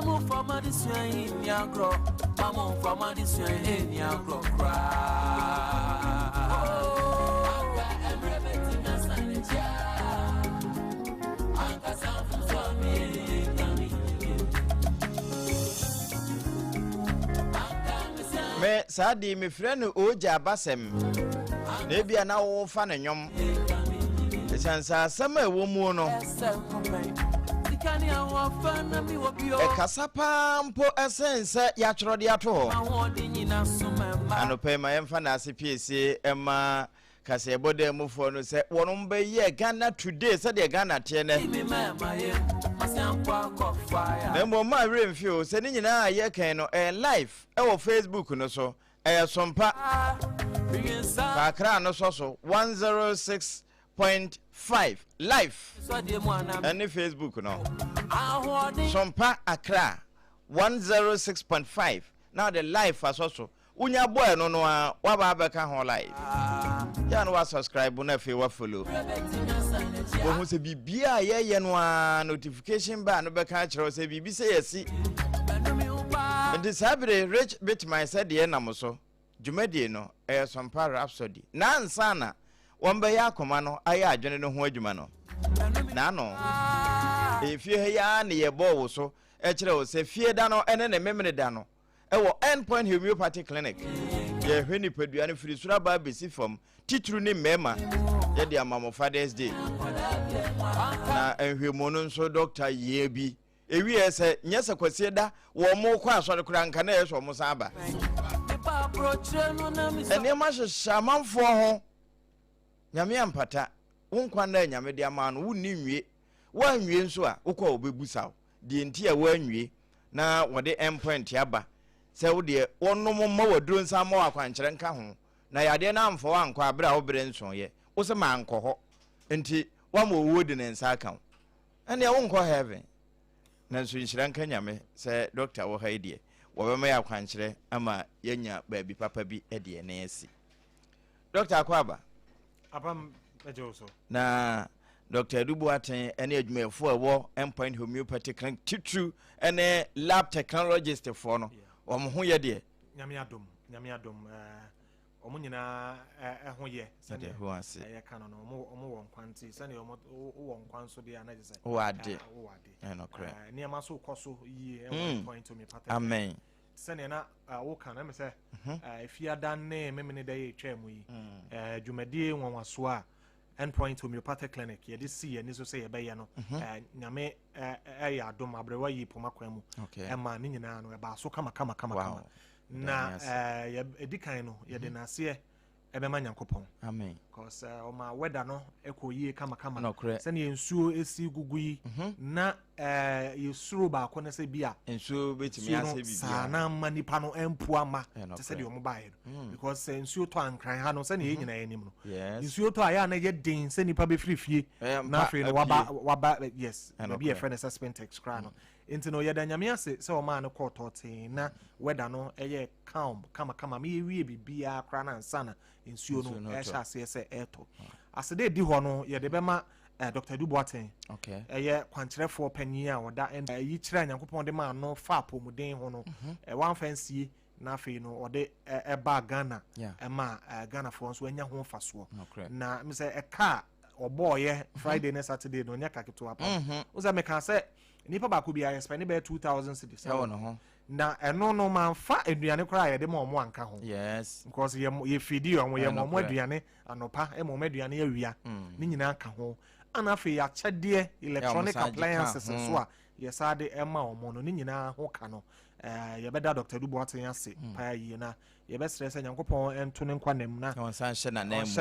move for my this way in your grow. Mama for my this way in your grow. Me sadi me friend oja basem na bia na wo fa na nyom chansa sama ewo mu no e kasapa mpo esense ya chorode ato anope ma yemfa na asepiesie ema kase bode mufo no se wono be ye Ghana today se de Ghana te ne Nemo ma remfio se ni nyina ye kan no live wo Facebook no so Sompa Kakra no so 106.5 live any Facebook no Sompa Accra 106.5 now the live so unya boy no no wa ba beka ho live ya no wa subscribe na fe wa follow bo hu se bibia ye no notification ba no beka kire se bibi se yesi ndi sabre rich bit my said ye nam so dwumadi no Sompa Rhapsody na ansana wombe ya akoma no aye adwene no ho adwuma no na no efie ya na ye bo wo so e kire wo se fie da no ene ne memene da no ewo endpoint homeopathic clinic ye hweni paduane firi sura ba besi fom titru ni mema ye de amamo Father's Day na enhwemono nso doctor ye bi ewi ese nyese kwase da wo mo kwa asore kura nka na yeso mo saba ene ma shamanfo ho nyame ampata wonkwa na nyame de ama no wonni nwie wanwie nso a wokwa obebusaw de enti a wanwie na wode endpoint yaba se wo de wonom ma waduro nsa ma wakwankyere nka ho na yade na amfo ankwa abra a obere nso ye wo se ma ankọ ho enti wa ma owo de ne nsa aka ene wo nkọ heaven na nso nhyira nka nyame se doctor wo ha ide wo be ma yakwankyere ama yenya baabi papa bi ede na esi doctor akwaba apam ejoso na Dr. Dubuaten ene adwumefo awo endpoint homeopathic clinic titru ene lab technologist for no omo ho ye de nyame adom omo nyina ho ye sede ho ase ye kan no omo won kwanti sene omo won kwanso de anaje se o ade no kre ni ama so koso yi endpoint homeopathic amen sene na wo kan na me se efiada ne memene da ye twam yi dwumadie nwanwaso a endpoint homeopathic clinic ye this see ni so say ye be ye no nyame ya adom abrewa yi poma kwamu ma ni nyina no e ba so kama na ye edikan no ye de na se e be ma nyankopon amen cause o ma weather no e ko yi kama se ne ensuo esi gugu yi na ye suro ba ko na se bia ensuo betimi ase bibia sana manipa no empu ama te se de o mo bae because ensuo to ankran ha no se ne nyina enim no ensuo to aya na ye din se nipa be frifie na afre no waba yes na be a friend assessment extra no enti no ye da nyame ase se o ma no kotote na weather no eye calm kama me wie bibia kra na ansana ensuo no e sha ase se eto asede di ho no ye de be ma Dr. Dubuaten eye kwankyerefo panyin a oda yi kire nyankopon de ma no fa apomuden ho no wan fancy na fe no ode ba Ghana ma Ghana for so anya ho faso na me say ka oboye Friday na Saturday no nya kaketo apa uza me kan say nipa ba ko bia spend be 2000 cedis na eno no man fa aduane kra ye de ma omo anka ho yes because ye feedi omo ye mo aduane anopa e mo aduane awia ni nyina ka ho anafe ya chede electronic appliances so a yesade ema omo no ni nyina ho ka no ye beda Dr. Dubuaten ase pa yi na ye be stress nyankopon ento ne nkwanem na onsan hye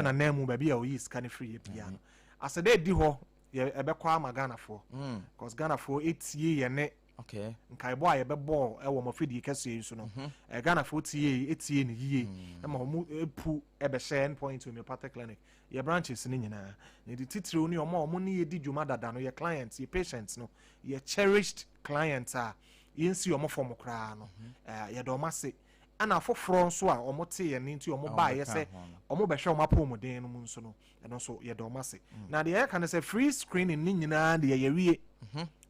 na nemu ba bia o yi scan free bia no asede di ho ye ebekwa magana fo because Ghana fo etie ye ne nkai bo aye be ball e wo mafidi kase nso no Ghana fo etie ne yie e ma omu epu e be share endpoint homeopathic clinic ye branches ni nyina ne di titire oni omo ni ye di dwuma dada no ye clients ye patients no ye cherished clients a yensi omo form kra no ye do mase ana foforo nso a omo te ye ne nti omo ba ye se omo be hwe omo apomuden no mu nso no eno so ye do mase na de ye kan se free screening ni nyina de ye wie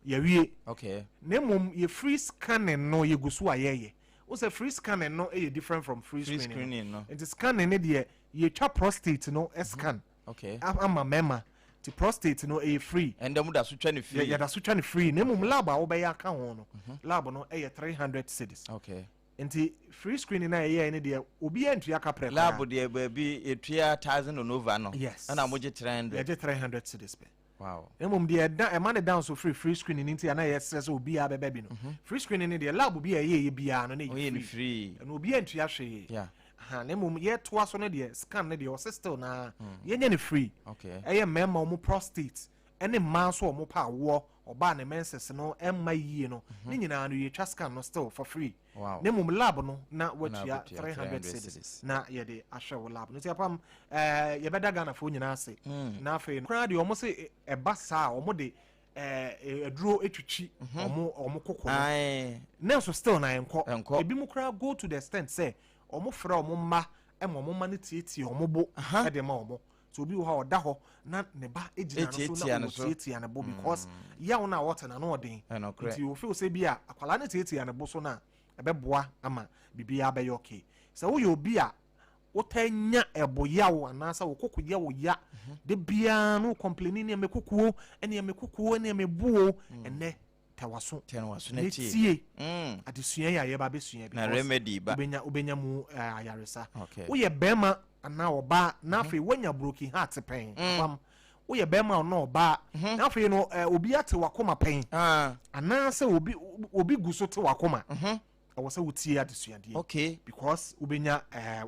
Ye okay. Nemum ye free scanning no ye gusua ye. What's a free scanning no different from free screening no. It is scanning it ye twa prostate no scan. Okay. Ama mema. The prostate no free. And the muda suchani free. Yeah, that's suchani free. Nemum lab obey account no. Lab no 300 cedis. Okay. Nti free screening na ye ne de obi antua ka preko lab de be etua 1000 on over no. Yes. And amoje 300. Yeah, 300 cedis pe. Wow. Emum de e man down so free screening nti na ye stress obi a bebe no. Free screening de lab bi ye bia no na free. And obi antua hwe. Yeah. Ha nemum ye toa so no de scan ne de o still na ye nya ne free. Okay. Eye mema omo prostate ene man so omo pa wo oba ne menses no emma yie no ni nyina no ye twa scan no still for free. Wow. Nemum lab no na watua 300 cedis na ye de ahwe lab no ti apam ye beda Ghana fo nyina ase na afi kra de omo se eba sa omo de eduro etwitwi omo kokko na so still na enko ebi mu kra go to the extent say omo fra omo ma omo ma ne tietie omo bo e de ma omo so obi wo ha oda ho na ne ba ejina no so na tietie na bo because ya wo na water na no odin nti wo feel say bia akwala ne tietie na bo so na ebeboa ama bibia be okay so wo yo bia wo tanya eboyawo anasa wo kokoye wo ya de bia no complaining ne mekukuo ene mekukuo ene mebuo ene tawaso na tie adesua ya ye ba besua bi na remedy ba ubenya mu ayaresa wo ye bema ana oba na afi wanya broken heart pen kwam wo ye bema no oba na afi no obi ate wakoma pen anasa obi guso te wakoma was a would see at the okay, because Ubenya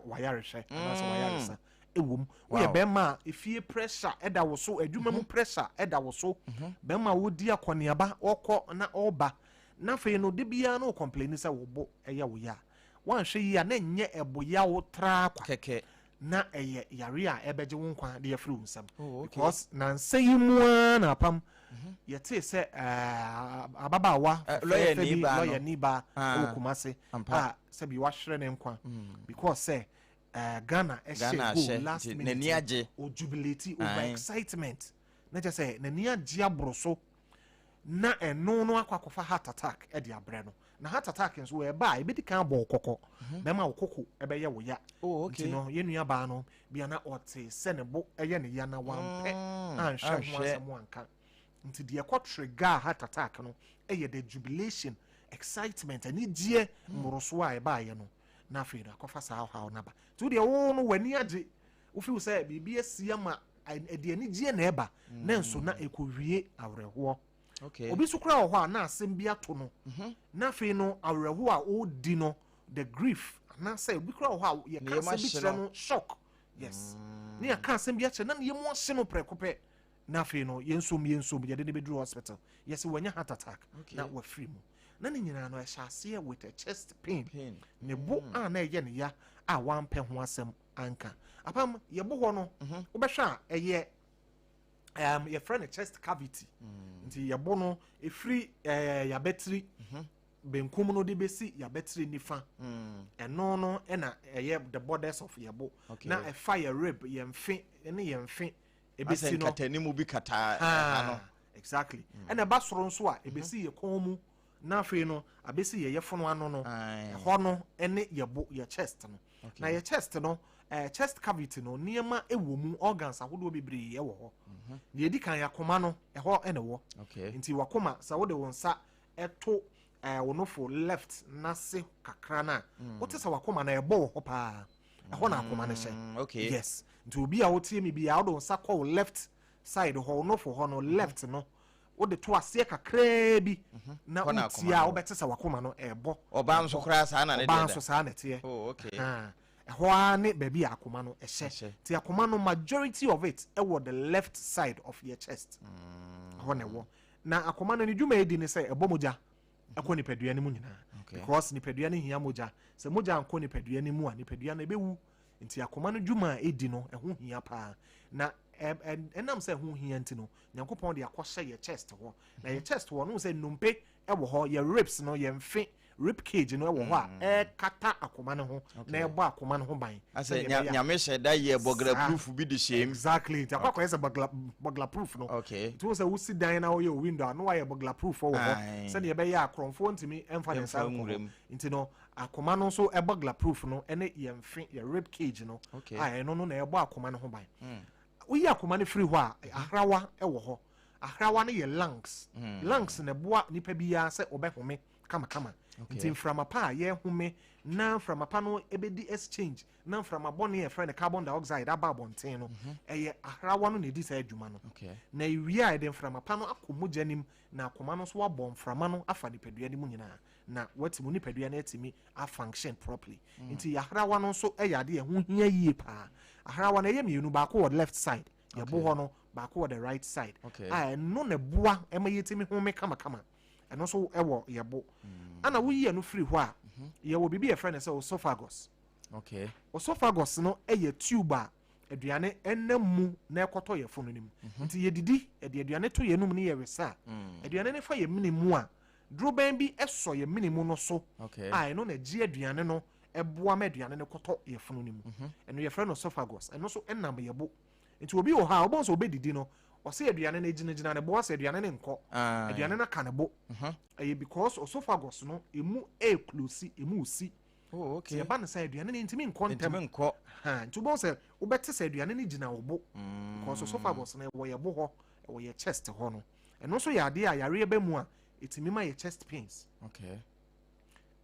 wayarish anasa ewum we bema if ye pressure eda wo so adwuma pressure eda wo so bema wo di akoniaba okọ na oba na fe no de bia no complain say wo bo eye wo ya wan hwe yi na nye eboya wo tra kwa keke na eye yare a ebeje wo nkwa de afiri unsam because na nsayimu na pam yete se ababawa lawyer niba okumase se bi wahwere ne nkwa because say Ghana go last minute o jubilate over excitement na just say na nia gia broso na eno no akwakofa heart attack e de abre no na heart attack nso we ba e bedi kan bo kokko be ma kokko e be ye wo ya okay no ye nua ba no bia na ote se ne bo eye ne ya na wampe anhwe ho asem anka nti de ekọ trigger heart attack no eye the jubilation excitement ani die mboroso a e ba ye no na afi na kofa sa how na ba to de wo no wani age wo fi say bibia asia ma de ani die na eba na nso na ekowie awreho okay obi sukra ho a na asem bi ato no na afi no awreho a o di no the grief na say obi kra ho a ye ka se bi kire no shock yes ne ya ka asem bi ache na ye mo hye no prekope na afi no yensom ye de ne bedru hospital yes wanya heart attack na wa free mu na ne nyina no ehase with a chest pain ne bo a na ye ne ya a wampe ho asem anka apam ye bo ho no wo be hwa eye your friend chest cavity nti ye bo no e free ya battery benkum no de besi ya battery nifa eno no e na eye the borders of ye bo na e fire rib ye mfe ne ye mfe e besi no katanimu bi kata no exactly e na ba soro nso a e besi ye komu na afi no abesi ye yefono ano no ho no ene ye bo ye chest no na ye chest no chest cavity no niema ewo mu organs ahodo bebre ye wo ho ye di kan yakoma no ho ene wo nti wakoma sa wo de wonsa eto wonofo left na se kakra na wote sa wakoma na ebo ho pa ho na akoma ne hye yes nti obi a wotie mi bia wo de wonsa ko left side ho wonofo ho no left no wo de to ase kakra bi na utia wo bete sa wakoma no ebo oba nso kra sa na ne de oba nso sa na te ho ane baby akoma no ehye ti akoma no majority of it was the left side of your chest ho ne wo na akoma no ni dwuma edi ne say ebo moja akọ nipadua ne mu nyina because nipadua ne hia moja se moja anko nipadua ne mu a nipadua na bewu nti akoma no dwuma edi no eho hia pa na enam say ho hia nti no Nyankopon de akọhye your chest ho na your chest ho no say numpe ewo ho your ribs no your mfe rib cage no wo ho a kata akoma ne ho na ebo akoma ne ho ban ase nyame sheda ye bogla proof bi de shame exactly ta kwa kwese bogla proof no okay to say wo si dan na wo ye window no wa ye bogla proof wo ho se ne be ya akromfo ntimi emfa ne sa nti no akoma no so e bogla proof no ene ye mfe ye rib cage no eno no na ebo akoma ne ho ban wo ye akoma ne free ho a ahrawa e wo ho ahrawa ne ye lungs lungs ne boa nipa biya se obehome kama nti mframapa ye home na mframapa no ebedi exchange na mframabɔ ne ye friend carbon dioxide aba bonten no eye ahrawa no ne di sa adwuma no na iwia de mframapa no akomoja nim na akoma no so wabɔ mframa no afa nipadua ni mu nyina na watimu nipadua na atimi a function properly nti ahrawa no so eyade ye ho hia yie pa ahrawa na ye mienu ba ko left side ye bo ho no ba ko the right side no ne boa ema yetimi home kama eno so ewo ye bo ana wo yi no free ho a ye wo bibi ye friend say esophagus esophagus no eye tube a aduane ennamu na ekoto ye funu nim nti ye didi aduane to ye num ne ye wesa aduane ne fa ye minimu a droban bi eso ye minimu no so eno na gi aduane no eboa ma aduane ne koto ye funu nim eno ye friend esophagus eno so ennam ye bo nti obi wo ha obon so obedidi no ose aduane na ginagina ne bo ose aduane ne nko aduane na ka ne bo because esophagus no emu close emu si okay ye ba ne say aduane ne ntimi nko ntem nti bo se obete say aduane ne gina wo bo because esophagus na wo ye bo ho wo ye chest ho no eno so ya ade a yare ba mu a etimi ma ye chest pains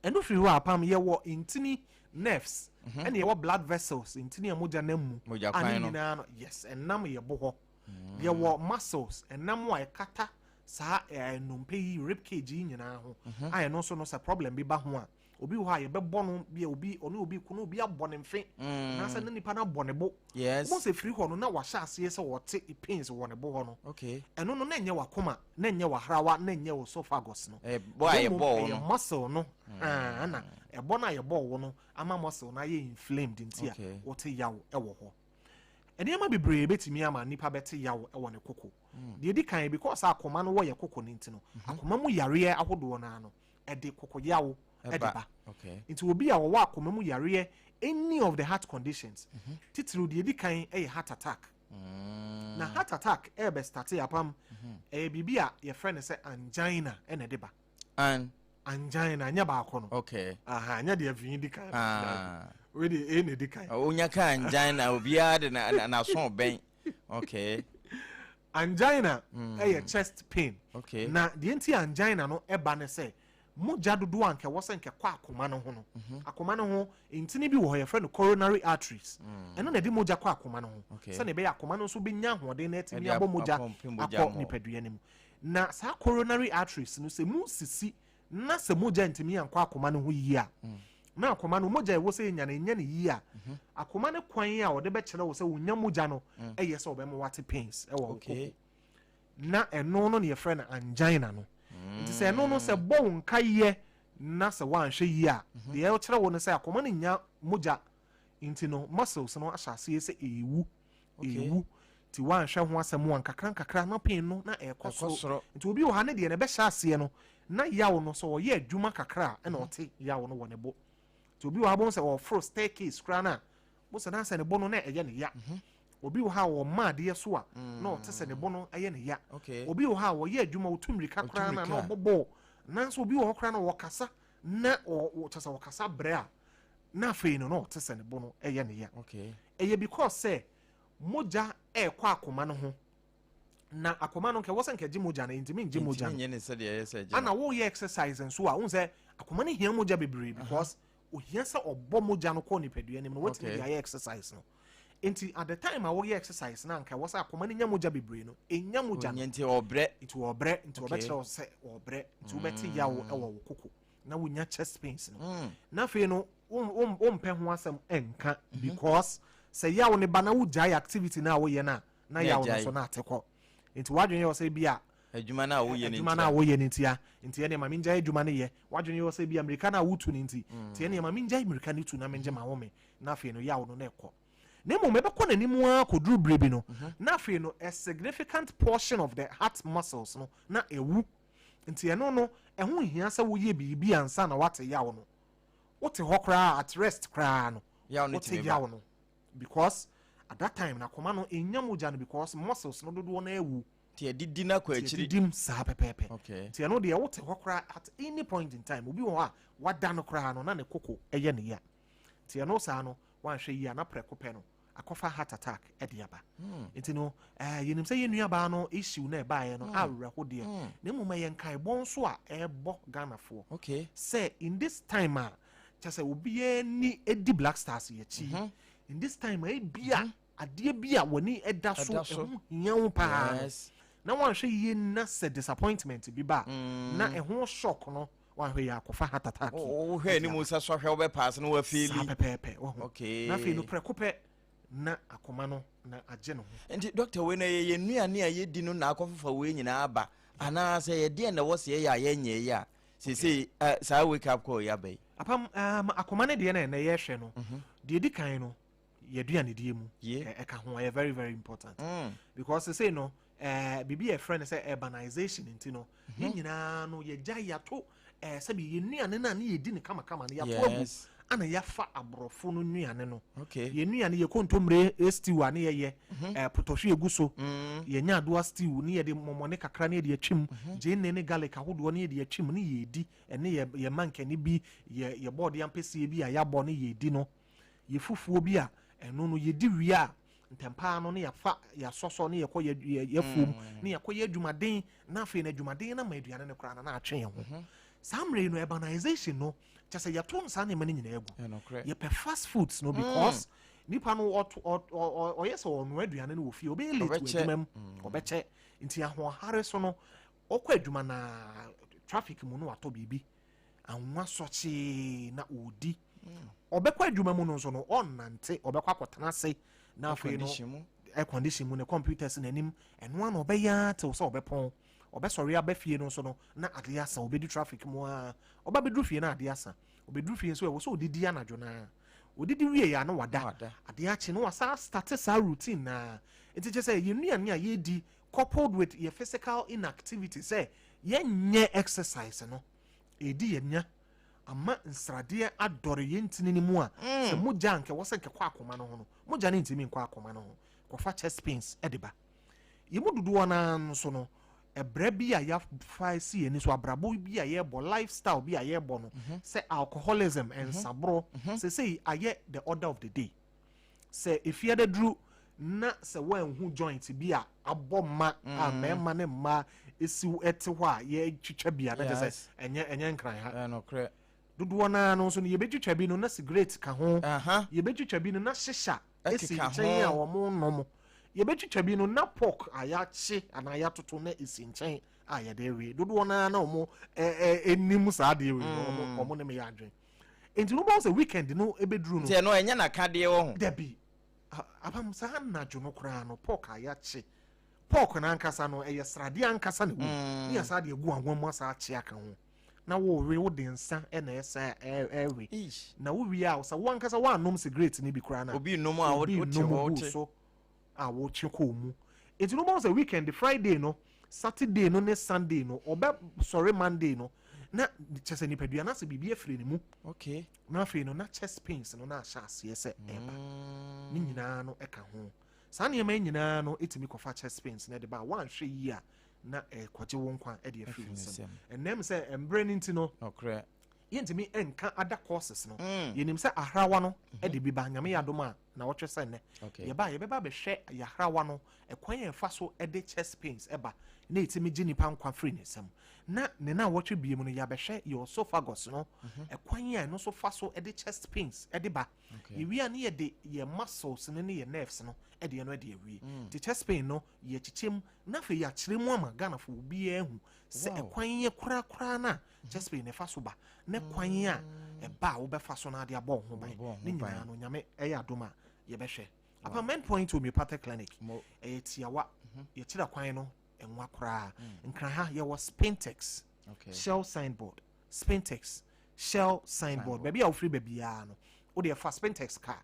eno free ho apam ye wo intini nerves and ye wo blood vessels intini amoja namu ani na no yes enam ye bo ho ye wo muscles enam wa ekata sa nompe yi rib cage nyina ho aye no so no sa problem bi ba ho a obi ho a ye be bo no bi obi ono obi kuno obi abone mfe na sa ne nipa na bone bo mo se free ho no na wa sha ase se wo te pains wo ne bo ho no eno no na nye wa koma na nye wa hrawa na nye wo esophagus no bo aye bo no muscle no na ebo na ye bo wo no ama muscle na ye inflamed ntia wo te yawo e wo ho ene ama bebre betimi ama nipa bete yawo e wo ne koko de di kan because akoma no wo ye koko ne ntino akoma mu yare ahodo na no e de koko yawo ediba into obi a wo akoma mu yare any of the heart conditions titru de di kan e heart attack na heart attack e be start yapam e bibia ye friend say angina e na ediba angina anya ba akono anya de afin di kan we de e na di kan onya ka angina obi a de na so ben angina e chest pain na de anti angina no e ba ne say moja dodo anke wose nke kwa akoma no ho no akoma no ho intini bi wo ye friend coronary arteries eno na di moja kwa akoma no ho se ne be akoma no so benya hoden na etimi abo moja akọ nipadua nim na sa coronary arteries no se mu sisi na se moja intimi ankọ akoma no ho yi a na akoma no moja e wo se nya ne yi a akoma ne kwan a wo de be kire wo se wonya moja no eye se obem wate pains e wo na eno no ne ye friend angina no nti se no se bo nka ye na se wanhwe yi a de ye kire wo no se akoma ne nya moja nti no muscles no ahase se ewu ti wanhwe ho asem wan kakra na pain no na ekoso nti obi wo ha ne de ne be hya ase no na yawo no so ye adwuma kakra e na ote yawo no wo ne bo ti obi wo ha bon se wo fro staircase kra na bo se na se ne bo no na eye ne ya obi wo ha wo mad ye so a na ote se ne bo no eye ne ya obi wo ha wo ye adwuma otumri kakra na na obobo na so obi wo kra na wo kasa na wo tesa wo kasa bre a na fe no na ote se ne bo no eye ne ya eye because say moja e kwa akoma no ho na akoma no nke wo se nke gi moja na intimi ngi moja ana wo ye exercise nso a won say akoma ne hia moja bebre because o hia se obo moja no ko ni padua nim no what me dey exercise no enti at the time I work exercise na nka wasa akoma ne nya moja bebre no enya moja nti obre nti obetire o se obre nti obeti yawo e wo koko na wonya chest pains no na fe no pɛ ho asɛm enka because say yawo ne bana wo jai activity na wo ye na yawo no so na atekɔ nti wadwen ye say bia adwuma na wo ye ne ntia nti ene ma minja adwuma ne ye wadwen ye say bia amerika na wutu ne nti nti ene ma minja amerika ne tu na menje ma wo me na fe no yawo no na ekɔ nemo mebe kwa nanimu a kodru brebi no na fe no a significant portion of the heart muscles no na ewu nti eno no ɛho hia sɛ woyɛ biribi ansa na wate yawo no wote hɔ koraa at rest koraa no wote yawo no because at that time na koma no enya moja no because muscles no dodo na ewu ti edidi na kwa akiri dim saa pepepe okay ti eno de wote hɔ koraa at any point in time obi wɔ a wada no koraa no na ne koko ɛyɛ ne ya ti eno saa no wanhwɛ yi na preko pɛ no akɔfa heart attack ɛde aba nti no yenim sɛ yenua ba no issue na ɛbaeɛ no awrɛho de na mmom yɛ nkaebɔ nso a ɛbɔ Ghanafoɔ okay say in this time a kyɛ sɛ obi ni edi Black Stars yɛkyi in this time a bia adeɛ bia wani ɛda so ɛho hiawo paa na wanhwɛ yie na sɛ disappointment bi ba na ɛho shock no wanhwɛ yɛ akɔfa heart attack hwɛ ni mu sɛ so hwɛ wo bɛ pass no wa feel okay na fe no prɛko pɛ na akoma no na agye no ho nti doctor we na ye nuane a yedi no na akɔfofa we nyina aba ana sɛ ye de na wo se ye ya ye nye ya sese saa wake up call ya bai apam akoma ne de na ye hwɛ no de di kan no ye duane die mu ɛka ho ɛyɛ very very important because say no bibi ye friend say urbanization nti no ye nyina no ye gya yato sɛ bi ye nuane na ne ye di ne kama kama ne yato abu ana yafa aborɔfo no nuane no ye nuane ye kontomre stew ane ye potohwe eguso ye nya adoa stew ne ye de momone kakra ne ye de atwim gene ne garlic ahodo ne ye de atwim ne ye di ene ye mankani bi ye board yampese bi a yabɔ ne ye di no ye fufuo bi a eno no ye di wi a ntempa no ne yafa ya soso ne ye kɔ ye fum ne ye kɔ ye adwumaden na afei na adwumaden na ma aduane ne kora na atwe ho samre no urbanization no just say yaton sa ne mani nyina egu ye pe fast foods no because nipa no o yes o no aduane no wo fie obe late adwuma obeche nti ahohare so no okɔ adwuma na traffic mu no wato bibi anwa sochi na odi obekɔ adwuma mu no so no onnante obekɔ akɔtena se na afei no air condition mu ne computers nanim eno ana obeya te so obepon obesori abafie no so no na ade asa obedi traffic mu a oba bedru fie na ade asa obedru fie so e wo so odidi anadwo na odidi wie ya na wada ade achi no wasa start sa routine na enti je say yenuane a yedi coupled with your physical inactivity say yenye exercise no edi yenya ama nsrade adore yentini ni mu a se moja nke wo se nke kwa akoma no ho no moja ne ntimi nkwa akoma no ho kofa chest pains ediba yemududu na so no ebra bi a ya fa si eni so abrabo bi a ye bo lifestyle bi a ye bo no say alcoholism and sabro say aye the order of the day say if you dru na say wan hu joint bi a aboma a mema ne ma esiw ete ho a ye twitwa bi a na say enye nkran ha no kre dudu na no so no ye betwitwa bi no na cigarette ka ho ye betwitwa bi no na shisha esi nchen a wo mo no mo ye betwitwa bi no na pork ayache ana ayatoto na esi nchen a ye de we dodo na na omo enim sa de we no omo ne me ya adwen enti no bo say weekend no ebeduru no tie no enya na kade wo ho debi apam sa na dwo no kra no pork ayache pork na ankasa no eye srade ankasa ne wo ya sa de egu anwam asa ache aka ho na wo we wo de nsa na esa ewe na wo wi a so wo ankasa wo anom cigarette ni bi kra na obi nom a wo te so a wo cheko mu enti no mo say weekend Friday no Saturday no ne Sunday no obe sorry Monday no na chese ni pedua na se bibia free ni mu okay na free no na chest pains no na asase ese eba ni nyina no eka ho sa ne ma nyina no etimi kofa chest pains na de ba wan hwe yi a na kwaje wo nkwa e de free nsem enem se embre ni nti no okre yentimi enka ada courses no yenim se ahrawa no e de bi ba nyame yadom a na wo twese ne ye ba ye beba be hwe yahrawa no ekwan ye fa so e de chest pains eba na etimi gini pa nkwa free nsem na ne na wo twe biem no ya be hwe your esophagus no ekwan ye no so fa so e de chest pains e de ba ye wi an ye de ye muscles ne ye nerves no e de no e de wi the chest pain no ye chichem na fe ya kire mu ama Ghana fo bi ehu se ekwan ye kura na chest pain ne fa so ba ne kwan a e ba wo be fa so na de abɔ ho ban ne nyina no nyame e ya doma ye be hwe apa main point homeopathic clinic e tiawa ye kira kwan no enwa kura nkran ha ye was Spintex shell signboard Spintex shell signboard baby a free baby ya no o de fa Spintex car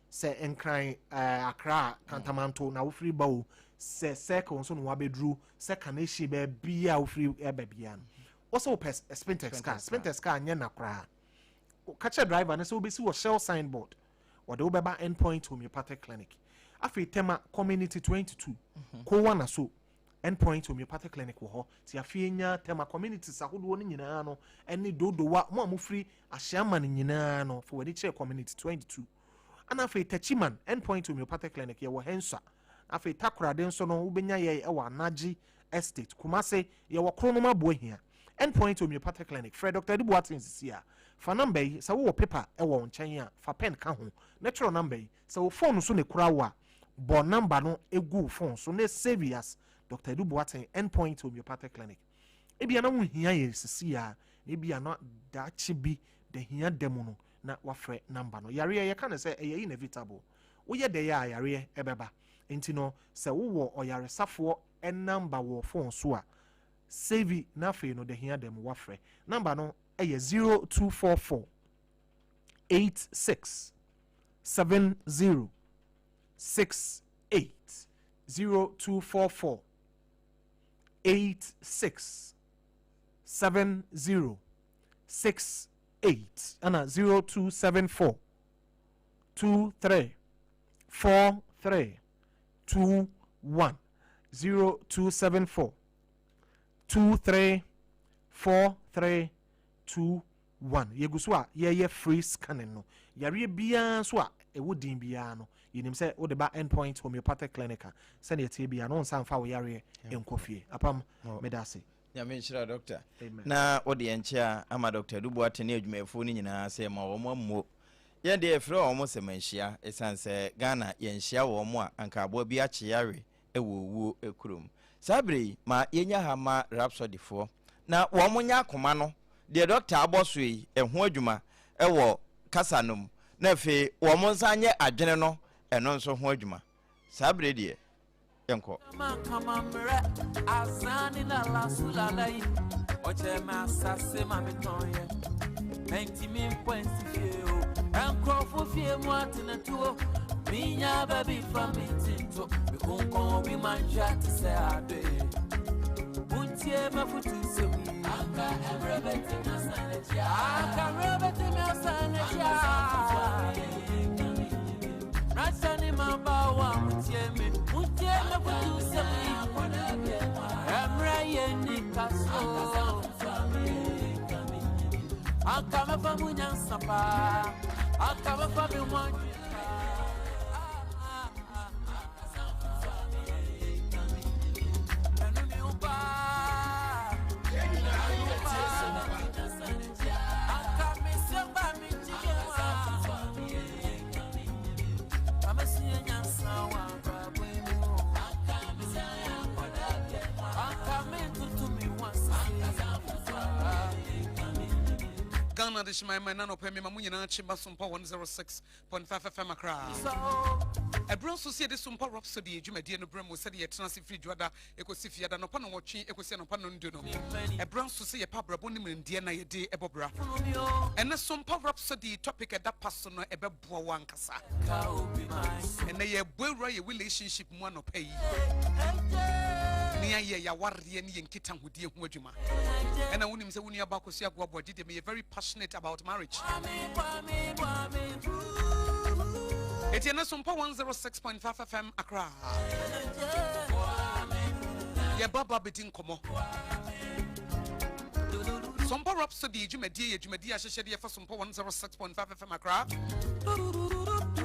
se nkran Accra Kantamanto na wo free ba o se circle so no wa bedru se kaneshi baby a wo free baby ya no also pes Spintex car nya na kra catch a driver na so be see shell signboard or the obeba endpoint homeopathic clinic afi tema community 22 ko wana so endpoint homeopathic clinic wo ho ti afi nya tema communities ahodo no nyina no ene dodo wa mo free ahyama no nyina no for wani che community 22 ana afi tachiman endpoint homeopathic clinic ye wo hensa afi takura den so no ubenya ye e wa anaji estate kumase ye wo kronoma bohia endpoint homeopathic clinic Fred Dr. Dubuatin sisia fa number yi sa wo paper e wo nchen a fa pen ka ho natural number yi sa wo phone so ne kura wa bo number no egu phone so ne serious Dr. Dubuatin endpoint homeopathic clinic e bia na wo hia ye sisia e bia na da chibi de hia demo no na wa frɛ number no yare ye ka na say e ye inevitable wo ye de ya yare e beba enti no se wo wo oyaresafo en number wo phone so a save na fe no de hia dem wa frɛ number no e ye 0244 86 70 68 0244 86 70 68 ana 0274 23 43 21 0274 23 43 21 yeguso a ye free scanning no yare bia so a ewodin bia no yenim se wo de ba endpoint homeopathic clinic se na tie bia no nsan fa wo yare enkofie apam medase ya menchira doctor na wo de enchia ama Dr. Dubuate ne adwumafo ni nyina se ma wo mo ye de efre wo mo se manhia esanse Ghana ye nhia wo mo a anka abo bi ache yare ewowo ekurum sabre ma yenya ha ma Rhapsody fo na wo mo nya akoma no de doctor aboso yi eho adwuma ewo kasanom na fe wo mo nsanye adwene no eno nso ho adwuma sabre de yenko azani na la sulalai oche ma sase ma metonye 90.0 enkofo fie mu atena tuo minya baby from tinto bikonko bi manja ti se ade untie mafutu se wi aka everybody na sanachia aka everybody na sanachia rasani mamba wa untie mafutu se wi emra ye ni kaso aka mafamu nyansapa aka mafamu mwanji Ghana this my man no pay me mamu nyina chimba Sompa 106.5 FM akra. Ebron so see the Sompa Rhapsody dwumade no brem so de yetena se free dwada ekosi fiada no pa no wotwe ekosi no pa no ndu no. Ebron so see ye pa brabo ni mndie na ye de ebobra. Ene Sompa Rhapsody topic eda paso no ebeboa wankasa. Ene ye boewura ye relationship mu anopa yi. Niya ye ya warre ni ye nkita hodie ho adwuma. Ena wonim se woni aba Akosua Aboagye de me very passionate about marriage. It's in Sompa 106.5 FM Accra. Ye baba bedin komo. Sompa Rhapsody dwumade ahyehye for Sompa 106.5 FM Accra.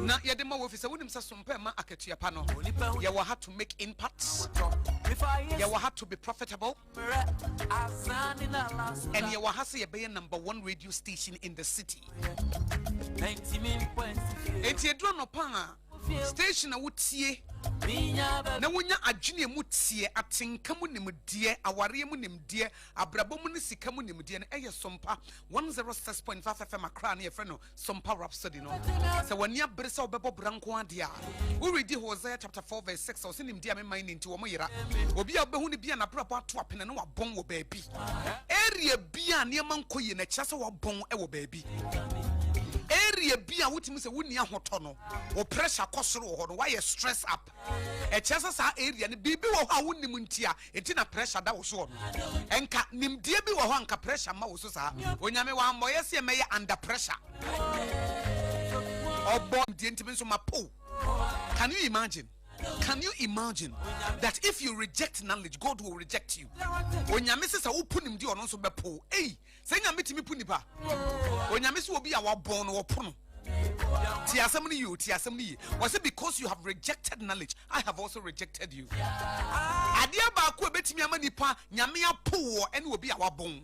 Na ye de ma wo fi se wonim se Sompa ma akatua pa no. Ye will have to make impact. You will have to be profitable. And you will have to be a #1 radio station in the city. It's a drone upon station. I would see. Na wonya adwene mu tie atenka mu nim die aware mu nim die abrabo mu ne sika mu nim die na eye Sompa 106.5 FM akra na ye frɛ no Sompa Rhapsody no se wani abere se obebo branko ade a we read Hosea chapter 4 verse 6 so se nim die amemman nti wo mo yera obi a obehu ne bia na brabo ato apene na wabon wo baabi area bia ne man koye na kya se wabon e wo baabi area area bi a wotimi se wonni ahoto no wo pressure kosoro ho no why stress up e chesa sa area ne bibi wo ho a wonni mu ntia enti na pressure da wo so no enka nimdie bi wo ho anka pressure ma wo so sa onyame wa moye se meye under pressure obo die ntimi so ma po. Can you imagine? Can you imagine that if you reject knowledge, God will reject you? Onyame se sa wo punim di ono so bepo. Ei, se nyame timi punipa. Onyame se obi a wa born wo pono. Ti asem ni you, ti asem ni. Was it because you have rejected knowledge? I have also rejected you. Adia ba ko betimi ama nipa nyame apo wo ene obi a wa bon.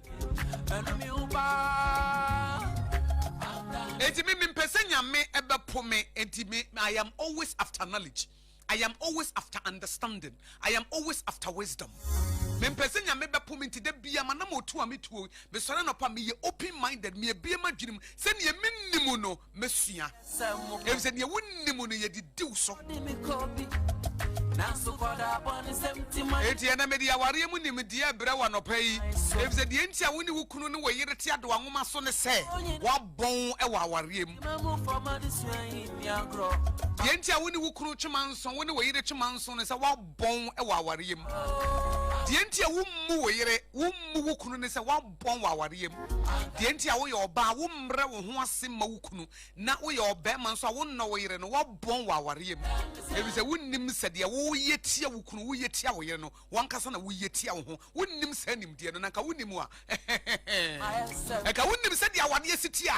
Etimi mpese nyame ebepo me etimi I am always after knowledge. I am always after understanding. I am always after wisdom. Mempese nyame bepo me ntide bia ma na motu a metuo me sore no pa me ye open minded me bia ma dwenem se ne mennimu no mesua e se ne wonnimu no ye didiw so eti ena me dia ware mu nim dia bra wa no pai e se die ntia woni wukunu ne wo yere te ado anwoma so ne se wa bon e wa ware mu die ntia woni wukunu twema nso woni wo yere twema nso ne se wa bon e wa ware mu die ntia wummu wo yere wummu wukunu ne se wa bon wa ware mu die ntia wo ye oba wo mre wo ho ase ma wukunu na wo ye oba ma nso wo no wo yere no wa bon wa ware mu e se wonnim se de wo yetia wukunu wo yetia wo yere no wankasa na wo yetia wo ho wonnim se nim de no nanka wonnim a ka wonnim se de awade sitia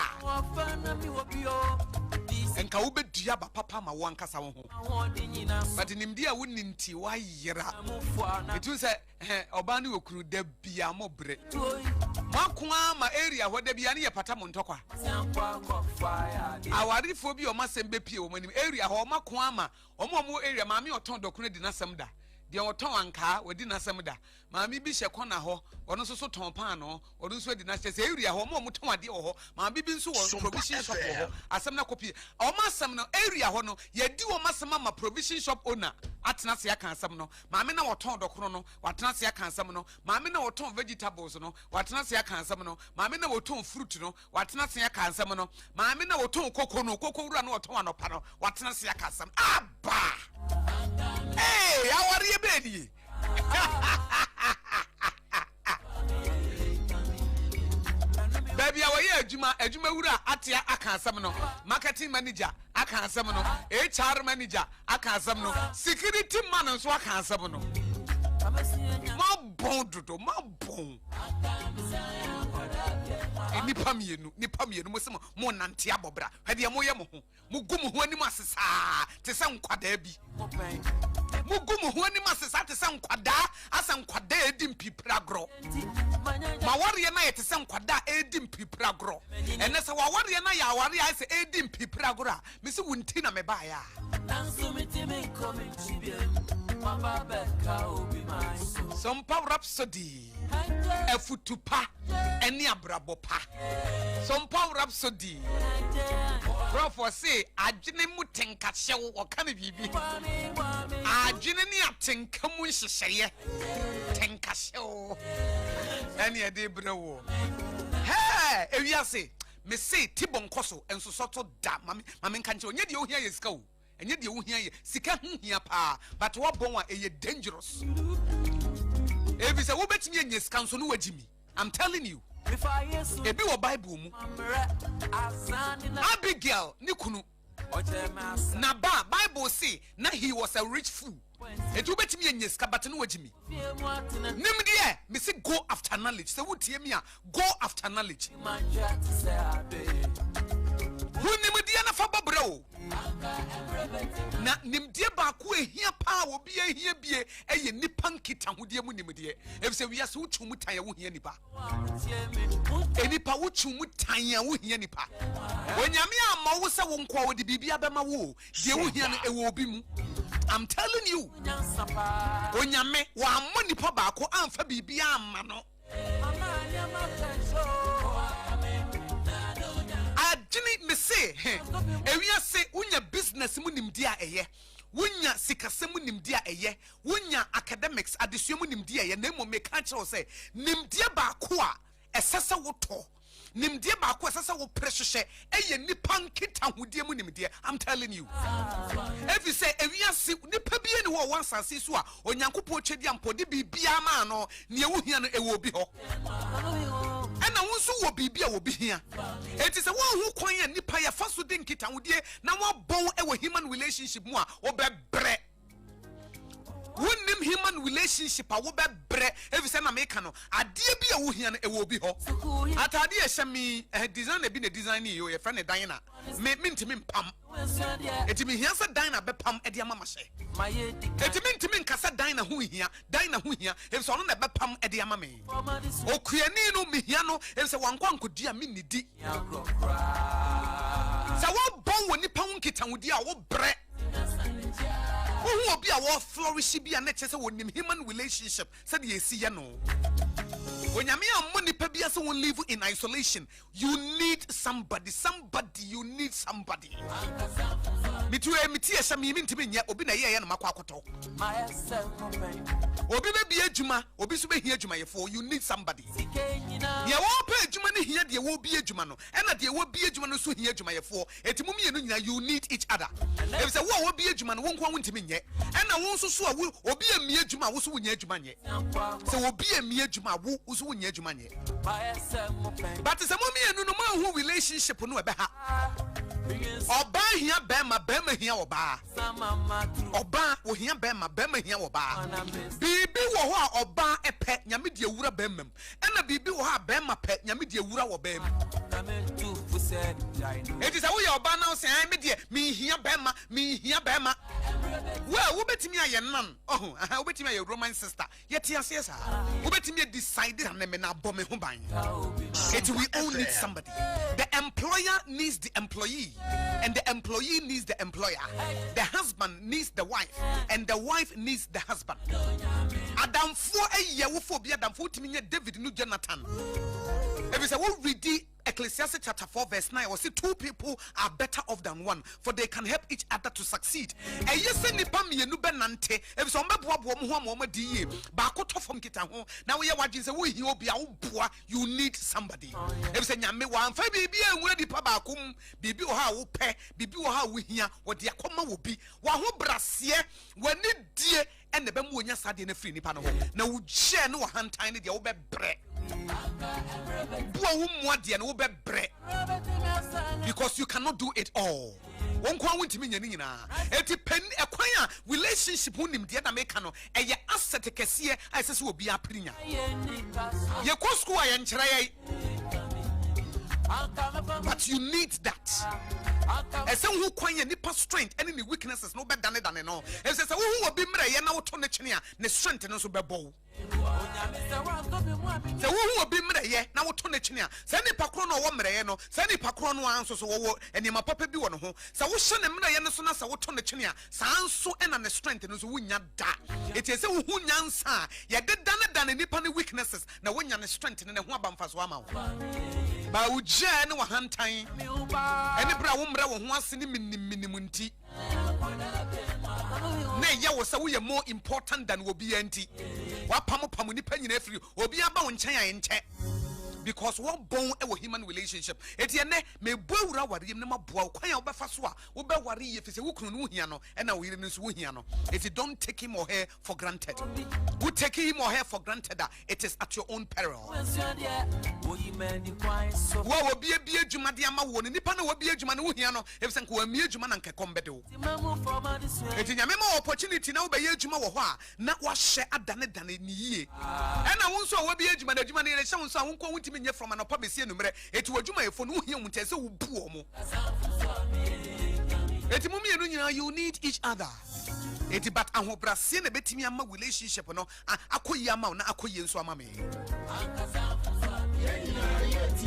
enka wo bedua ba papa ma wankasa wo ho but nim de a wonnim ti wa yera etu se oba ne wokunu da bia mo bre mako ama area ho da bia ne ye pata mo ntokwa awarifo bi o masem be pie wo manim area ho mako ama omo area maami oton dokunu di nasem da de oton anka wadi nasem da maami bi hye kona ho ono so ton pan no ono so di nasem se area ho omo ton ade ho maami bi nso wo provision shop ho asem na copy o masem no area ho no yedi o masem ma provision shop owner atena se aka asem no maami na oton dokunu no watena se aka asem no maami na oton vegetables no watena se aka asem no maami na oton fruit no watena se aka asem no maami na oton koko no koko wura no oton anopa no watena se aka asem aba. Hey, how are you, baby? Baby, how are you? Ejuma wura atia akansam no. Marketing manager akansam no. HR manager akansam no. Security man nso akansam no. Ma bon dodo, ma bon. Nipa mienu mo se mo nante abobra. Hade mo ye mo ho. Mo gum ho anim asesa te se nkwada bi. Mo gum ho anim asesa te se nkwada asa nkwada edi mpipra gro. Ma ware na ye te se nkwada edi mpipra gro. Ene se wa ware na ya ware ai se edi mpipra gro a me se wunti na me ba ya. Sompa Rhapsody efutupa eni abrabopa Sompa Rhapsody Prof say adwene mu tenka hyew o kan bibi adwene ni atenka mu hyehyeye tenka hyew eni ede brewo he ewiase me say tibon koso enso soto da mame nka nche onye de ohia yesika o enye de ohia ye sika hia pa but what bon e dangerous ebi se wo betimi enye sika nso no wagimi I'm telling you ebi wo bible mu Abigail ni kunu na ba bible say na he was a rich fool etu betimi enye sika but no wagimi nim de me say go after knowledge se wo tie me a go after knowledge nimdia na fa bobre o na nimdia ba ko ehia pa obi ehia bie eye nipa nkita hodie mu nimdia efse wiase wo twumu tan ya wo hia nipa enipa wo twumu tan ya wo hia nipa onyame ama wo se wo nkwa wo de bibia bema wo de wo hia no ewo obi mu I'm telling you onyame wa ammo nipa ba ko amfa bibia amma no Ajini me say ewia say unya business mu nimdia eye wunya sikase mu nimdia eye wunya academics adesua mu nimdia eye na mo me ka kire say nimdia ba ko a esese woto nimdeɛ baako asasa wo prehwehwɛ ɛyɛ nipa nkita hodie mu nimdeɛ. I'm telling you. If you say ewiase nipa bie ne wo asase so a onyankopɔn twedi ampɔde bibia ma no ne ewu hia no ewo bi hɔ. Ɛna wo nso wo bibia wo bi hia. Enti sɛ wo hu kwan a nipa ya fa so de nkita hodie na wo bɔn ɛwɔ human relationship mu a wo bɛbrɛ. Wouldn't human relationship a wobebre every say na make no ade bi a wo hia no e wo bi ho atade e hye design e bi na design ni yo ye friend Diana me ntimi mpam etimi hia say Diana be pam e de ama ma hye etimi ntimi nkasa Diana ho hia e so no na be pam e de ama me okuani no me hia no e say wankwa nkodi a me nidi sa wo bon woni pa nkita wodi a wo bre who will be a flourish be a nature human relationship said ye see ya no when you money pebia so won't live in isolation you need somebody you need somebody me too me tie sha me ntimi nya obi na ye na makwa akoto obi be adwuma obi so be hia adwuma yefo you need somebody ye wo pa adwuma ne hia de wo bi adwuma no e na de wo bi adwuma no so hia adwuma yefo etimu me no nyina you need each other if say wo bi adwuma no wo nkwa wo ntimi nye e na wo so so obi emi adwuma wo so wo nya adwuma nye say obi emi adwuma wo so wo nya adwuma nye but say mo me no ma hu relationship no e be ha oba hia bema hia oba wo hia bema hia oba bibi wo ho a oba epe nyame de ewura bemam ena bibi wo ho a bema pe nyame de ewura wo bem eti sa wo ye oba na wo se ai me de me hia bema wo betimi aye nan wo betimi aye roman sister yeti ase sa wo betimi decide na me na bo me ho ban eti we all need somebody. The employer needs the employee and the employee needs the employer. The husband needs the wife and the wife needs the husband. Adam for a year for be Adam for David no Jonathan. If you say we read Ecclesiastes chapter 4 verse 9 we see two people are better off than one for they can help each other to succeed. E yese nipa mienu benante if so mbeboa mo ho ma di ba ko tofom kita ho na we ye wadin say we hi obi a wo boa you need somebody. If say nyame wa amfa bibi enwura dipa ba kom bibi wo ha wo pe bibi wo ha wo hia wo de akoma wo bi wa ho brase wani die ene be mo onya sade na free nipa no ho na wo gye no hantan ne de wo be bre because you cannot do it all. One kwa wintimi nya nyina eti pen ekwanya relationship hunim de na make no eye asset kese a sese obi aprinya ye ko school aye nkyere ye but you need that. Ese hu kwanya nipa strength any ni weaknesses no be dane no ese se hu obi mra ye na wo to ne kyene a ne strength no so be bow. Se wo obi mra ye na wo to ne kyene a se nipa kro no wo mra ye no se nipa kro no anso so wo enima papa bi wo no ho se wo hye ne mra ye no so na se wo to ne kyene a sa anso ena ne strength no so wo nya da eti se wo hu nyansa ye de dane nipa ne weaknesses na wo nya ne strength ne ho abamfa so ama wo ba wo je ne wo hantan eni bra wo mra wo ho ase ne minimunti na ye wo se wo ye more important than wo bi anti wa pam nipa nyina afiri obi aba wo nkyɛn a nkyɛ because one born a human relationship etienne me boawura ware yem ne maboa kwan a obefa so a obeware ye fese wo kunu no hia no na wo yire no so wo hia no if you don't take him or her for granted who take him or her for granted it is at your own peril wo obi adwuma de ama wo nipa na obi adwuma no wo hia no efese nko ami adwuma na nkekombede wo etinya me ma opportunity na wo be adwuma wo ho a na wa hye adane ni yie na wo nso obi adwuma na adwuma ne hye wo nso a wo nko nye from an opa besie numere eti wadwuma yefo no hia mu ntese wo bu omo eti mum ye no nyina you need each other eti but ahobrase na betimi ama relationship no akoyi ama na akoyi nso ama me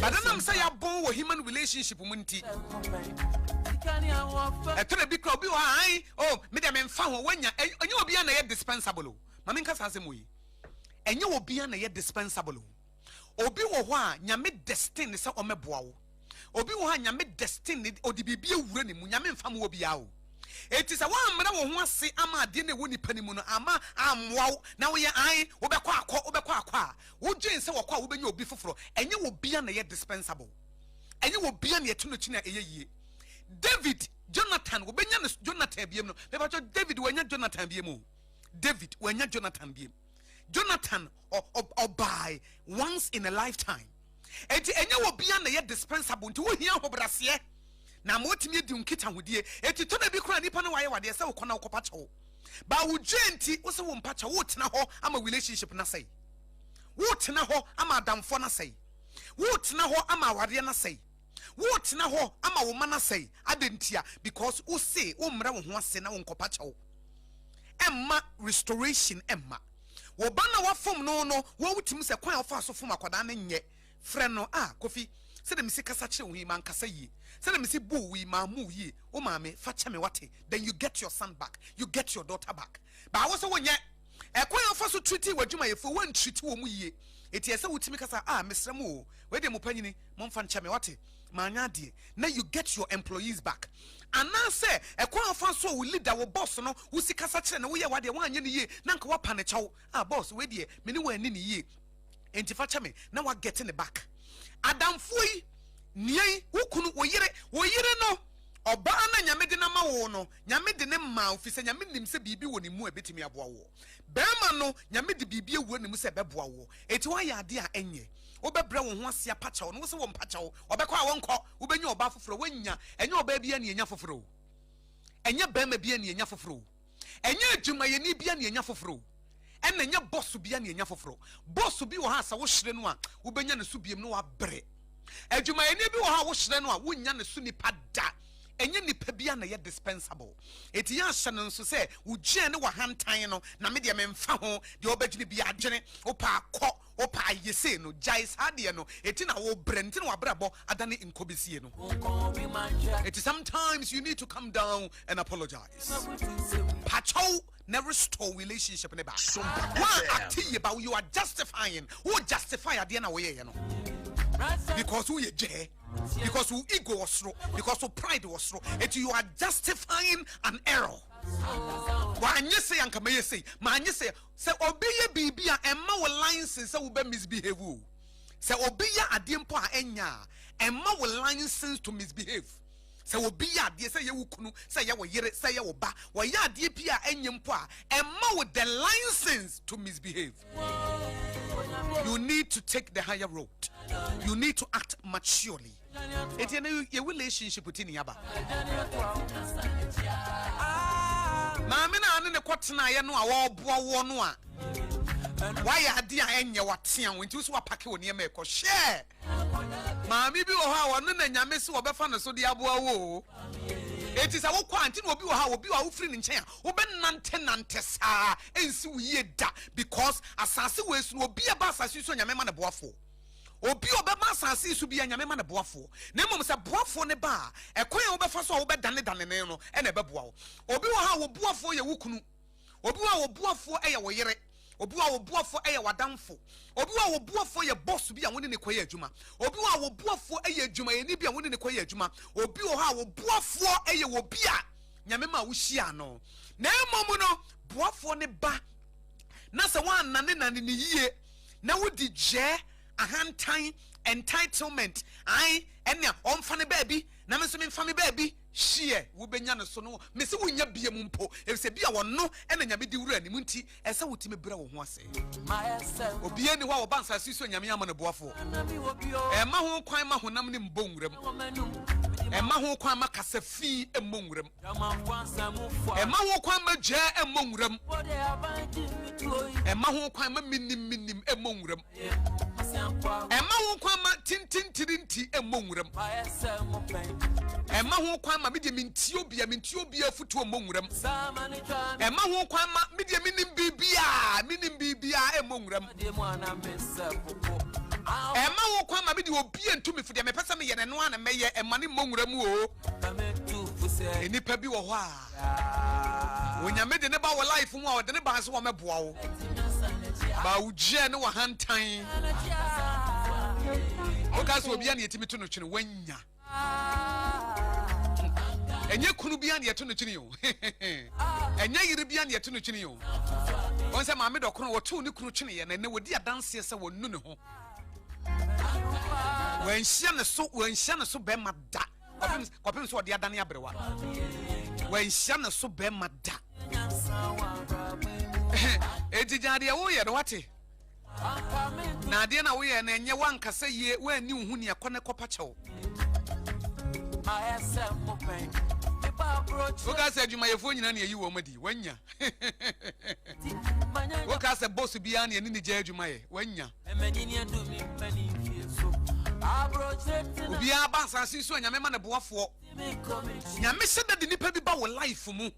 badanam say abon wo human relationship mu nti etena bi ka obi wa ai oh me de me mfa ho wanya enye obi na ye dispensable ma me nka sa asem yi enye obi na ye dispensable obi wo ho a nyame destiny se omeboa wo obi wo ha nyame destiny odi bibie wura ne mu nyame mfa mo obi a wo It is a one man who wants to say, ama dine woni panimuno, ama wow. Now we are I, Obekwa. Would Jane say, Waka, Uben your before, and you will be an yet dispensable. And you will be an yet tunuchina a year. David, Jonathan, Uben Jonathan Biemo, but David, when you're Jonathan Biemo. David, when you're Jonathan Biemo. Jonathan or by once in a lifetime. And you will be an yet dispensable to hear Obrasie. Na motimi di nkita hodie etito na bi kura nipa no waye wade se wokona wokopacha wo ba wo genti wo se wo mpacha wo tena ho ama relationship na sei wo tena ho ama adamfo na sei wo tena ho ama wade na sei wo tena ho ama wo mana sei adentia because wo se wo mra wo ho ase na wo nkopacha wo emma restoration emma wo bana wa fom no wo wutim se kwan ofa so fom akoda na nye frɛ no Kofi se dem si kasa kye wo hi man kasa yi se dem si bu wi ma mu yi o ma me fa kye me wate then you get your son back, you get your daughter back. Ba wo se wo nye kwan ofa so treaty wadwuma yefo wan treaty wo mu yi eti ese wutimi kasa mesrɛ mu we de mo panyini mo mfa nkye me wate ma nya de now you get your employees back. And now say kwan ofa so wo leader wo boss no wo si kasa kye na wo ye wade wan nye ne yi na nka wa pa ne chawo boss we de me ne wan ni ne yi enti fa kye me na wa get ne back. Adam Fui, Nye, Ukunu, Oyere no, Oba na Nyamede na ma wo no, Nyamede ne ma ofise Nyamede nim se bibi woni mu ebetimi aboa wo. Bema no, Nyamede bibi ewu ne mu se beboa wo. Eti wa ya ade a enye. Obebra wo ho ase apacha wo no se wo mpacha wo. Obekwa wo nkọ, obenya oba foforo wanya, enye oba bia ne enya foforo. Enye bema bia ne enya foforo. Enye adwuma ye ni bia ne enya foforo. Ena nya boss bia ne enya foforo. Boss bi wo ha sa wo hire no a wo benya ne su biem no wa bre. Adwuma ye ni bi wo ha wo hire no a wo nya ne su nipa da. Enye nipa bia na ye dispensable. Eti ya hye no nso se wo gye ne wa hantan no na me de me mfa ho de obagine bia adwene opa akọ opa yese no jais hade no eti na wo bre nti na wa brabo adane nkobesie no. Eti sometimes you need to come down and apologize. Pacho never restore relationship ne ba. One active about you are justifying. Who justify at the end of the year, because who you je, because who ego was wrong, because who pride was wrong. And you are justifying an error. Why you say and come you say, man you say obey bibia and ma license so be misbehave. Say obey adimpo enya and ma license to misbehave. Say obi ya de say ye wukunu say ye wo yere say ye wo ba wo ya de pia enyempo a emma with the license to misbehave. You need to take the higher road. You need to act maturely. It your relationship with yaba. Na me na ane ne kwatena ye no a wo boa wo no a why ade a enye watea won ti so apake woni e me ko share maami bi wo ha wo no na nyame se wo befa ne so de aboa wo eti sa wo kwanti na obi wo ha obi wa wo free ne nchen a wo be nante saa ensi wo ye da because asase we su obi e ba asase so nyame ma ne boafo obi obe ma asase su bi nyame ma ne boafo na mom se boafo ne ba ekwan wo befa so wo be dane ne no e na be boa wo obi wo ha wo boafo ye wukunu obi wo boafo e ye wo yere obi wa wo boafo eye wadamfo obi wa wo boafo ye boss bi a woni ne koye adwuma obi wa wo boafo eye adwuma ye ni bi a woni ne koye adwuma obi wo ha wo boafo eye wo bi a nyame ma wo hia no na emom no boafo ne ba na se wan nane ne yie na wo di je ahantan entitlement ai enya omfa ne baabi na me so me mfa me baabi share wo benya ne so no me se wo nya bia mu mpo e se bia wo no ena nya me di wura ni mu nti e se wo ti me bra wo ho ase obi ani wa wo bansa siso nya me ama ne boafo e ma ho kwan ma honam ne mbonwuram e ma ho kwan ma kasafi emmonwuram e ma ho kwan ma gya emmonwuram e ma ho kwan ma minim emmonwuram e ma ho kwan ma tintintirinti emmonwuram e ma ho kwan ma media mentio bia futu emmonwuram e ma ho kwan ma media minim bibia emmonwuram Emma wo kwa ma bi de obi antumi fide me pesa me ye ne no ana me ye emma ne monwura mu o enipa bi wo ho a wonya me de ne ba wo life mu a wo de ne ba so wo meboa wo ba wo gye ne wo hantan o ka so obi a ne yetimi to no twene wanya enye kunu bia na yeto no twini yo enye yire bia na yeto no twini yo won se maame do kono woto ne kunu twini ye na ne wodi adanse se wonu ne ho wanhia ne so be mada kopim so odi adane abrewa wanhia ne so be mada ejijade wo ye do wate na ade na wo ye na enye wankasa ye wani hu ne ekone kopachewo Woka se adwuma yefo nyina na yi wo madi wanya Woka se boss bia na ni gya adwuma ye wanya Obi aba sanse so nyame ma ne boafo nyame se da de nipa bi ba wo life mu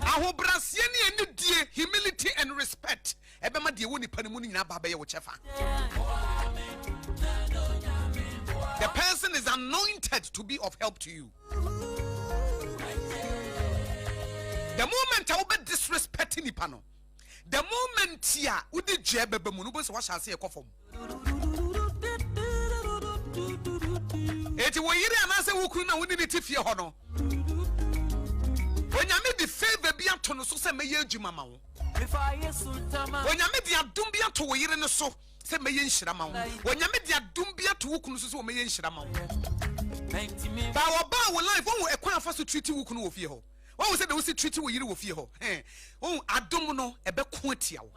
ahobrasie ne enidie humility and respect ebe ma de wo nipa ne mu nyina ba ba ye wo chefa The person is anointed to be of help to you. The moment I will be disrespecting Ipano, the moment here, udi jebe mu no bo se wa shase ekofom. Eti wo yire anase wo kunu na woni ni tifie ho no. Onyame di favor bi ato no so se meye adwuma ma wo. Onyame di adom bi ato wo yire no so. Se meye nhira ma wo wonyame dia dum bia to wukunu so so meye nhira ma wo ba wo ba wo life wo ekwan afa so treat wukunu wo fie ho wo se de wo si treat wo yire wo fie ho wo adom no ebe ko atia wo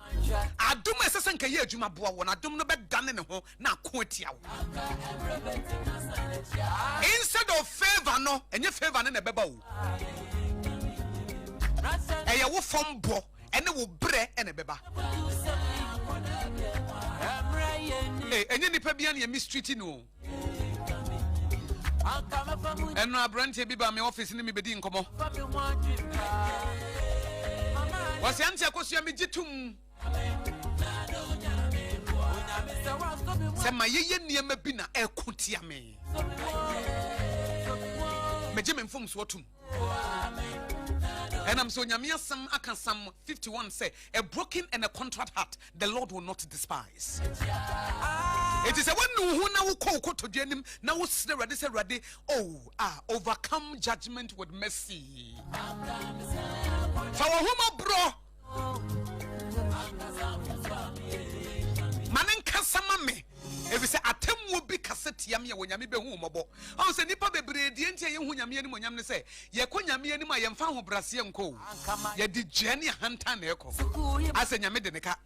adom esese nka ye adwuma boa wo na adom no be dane ne ho na ko atia wo instead of favor no enye favor ne na beba wo eye wo fombo ene wo bre ene beba enye nipa bia na mistreat no eno abrante bi ba me office ni me bedi nkomo wase ante Akosua me gitum se ma yeye niema bi na ekotia me meje me mfom so otum and I'm so nyame asem aka Psalm 51 say a broken and a contrite heart the Lord will not despise. It is a one who now ko to denim now sre ready say ready overcome judgment with mercy. For whom bro manen kasama me if you say atem will be cassette yam ya wonyame be hu mobo on say nipa bebre die ntia ye hu nyame ani monyam ne say ye ko nyame ani ma ye mfa ho brase nko ye di jani hanta na eko ase nyame de ne ka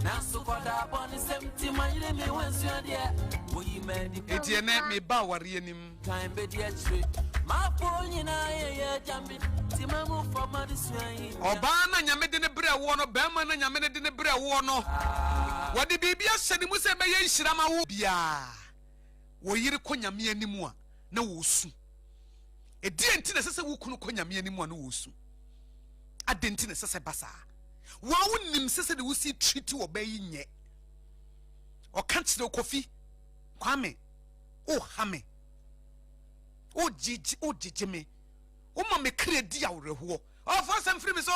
na so koda boni semti manyire me wansu de oyi medi etiene me ba ware anim time be de achre ma po nyina ye jambi timamu fama de suan oba na nyame de ne bre wo no be ma na nyame de ne bre wo no wadi bibia hyede mu se be ye nhira ma wo bia wo yire ko nyame animu a na wo su edi enti na sese wo kunu ko nyame animu a na wo su adenti na sese basa wa wonim sese de wo si treat wo ba yi nye o kan kire kofi kwame o hame o jiji me o ma me kredi awreho o fa sam free me so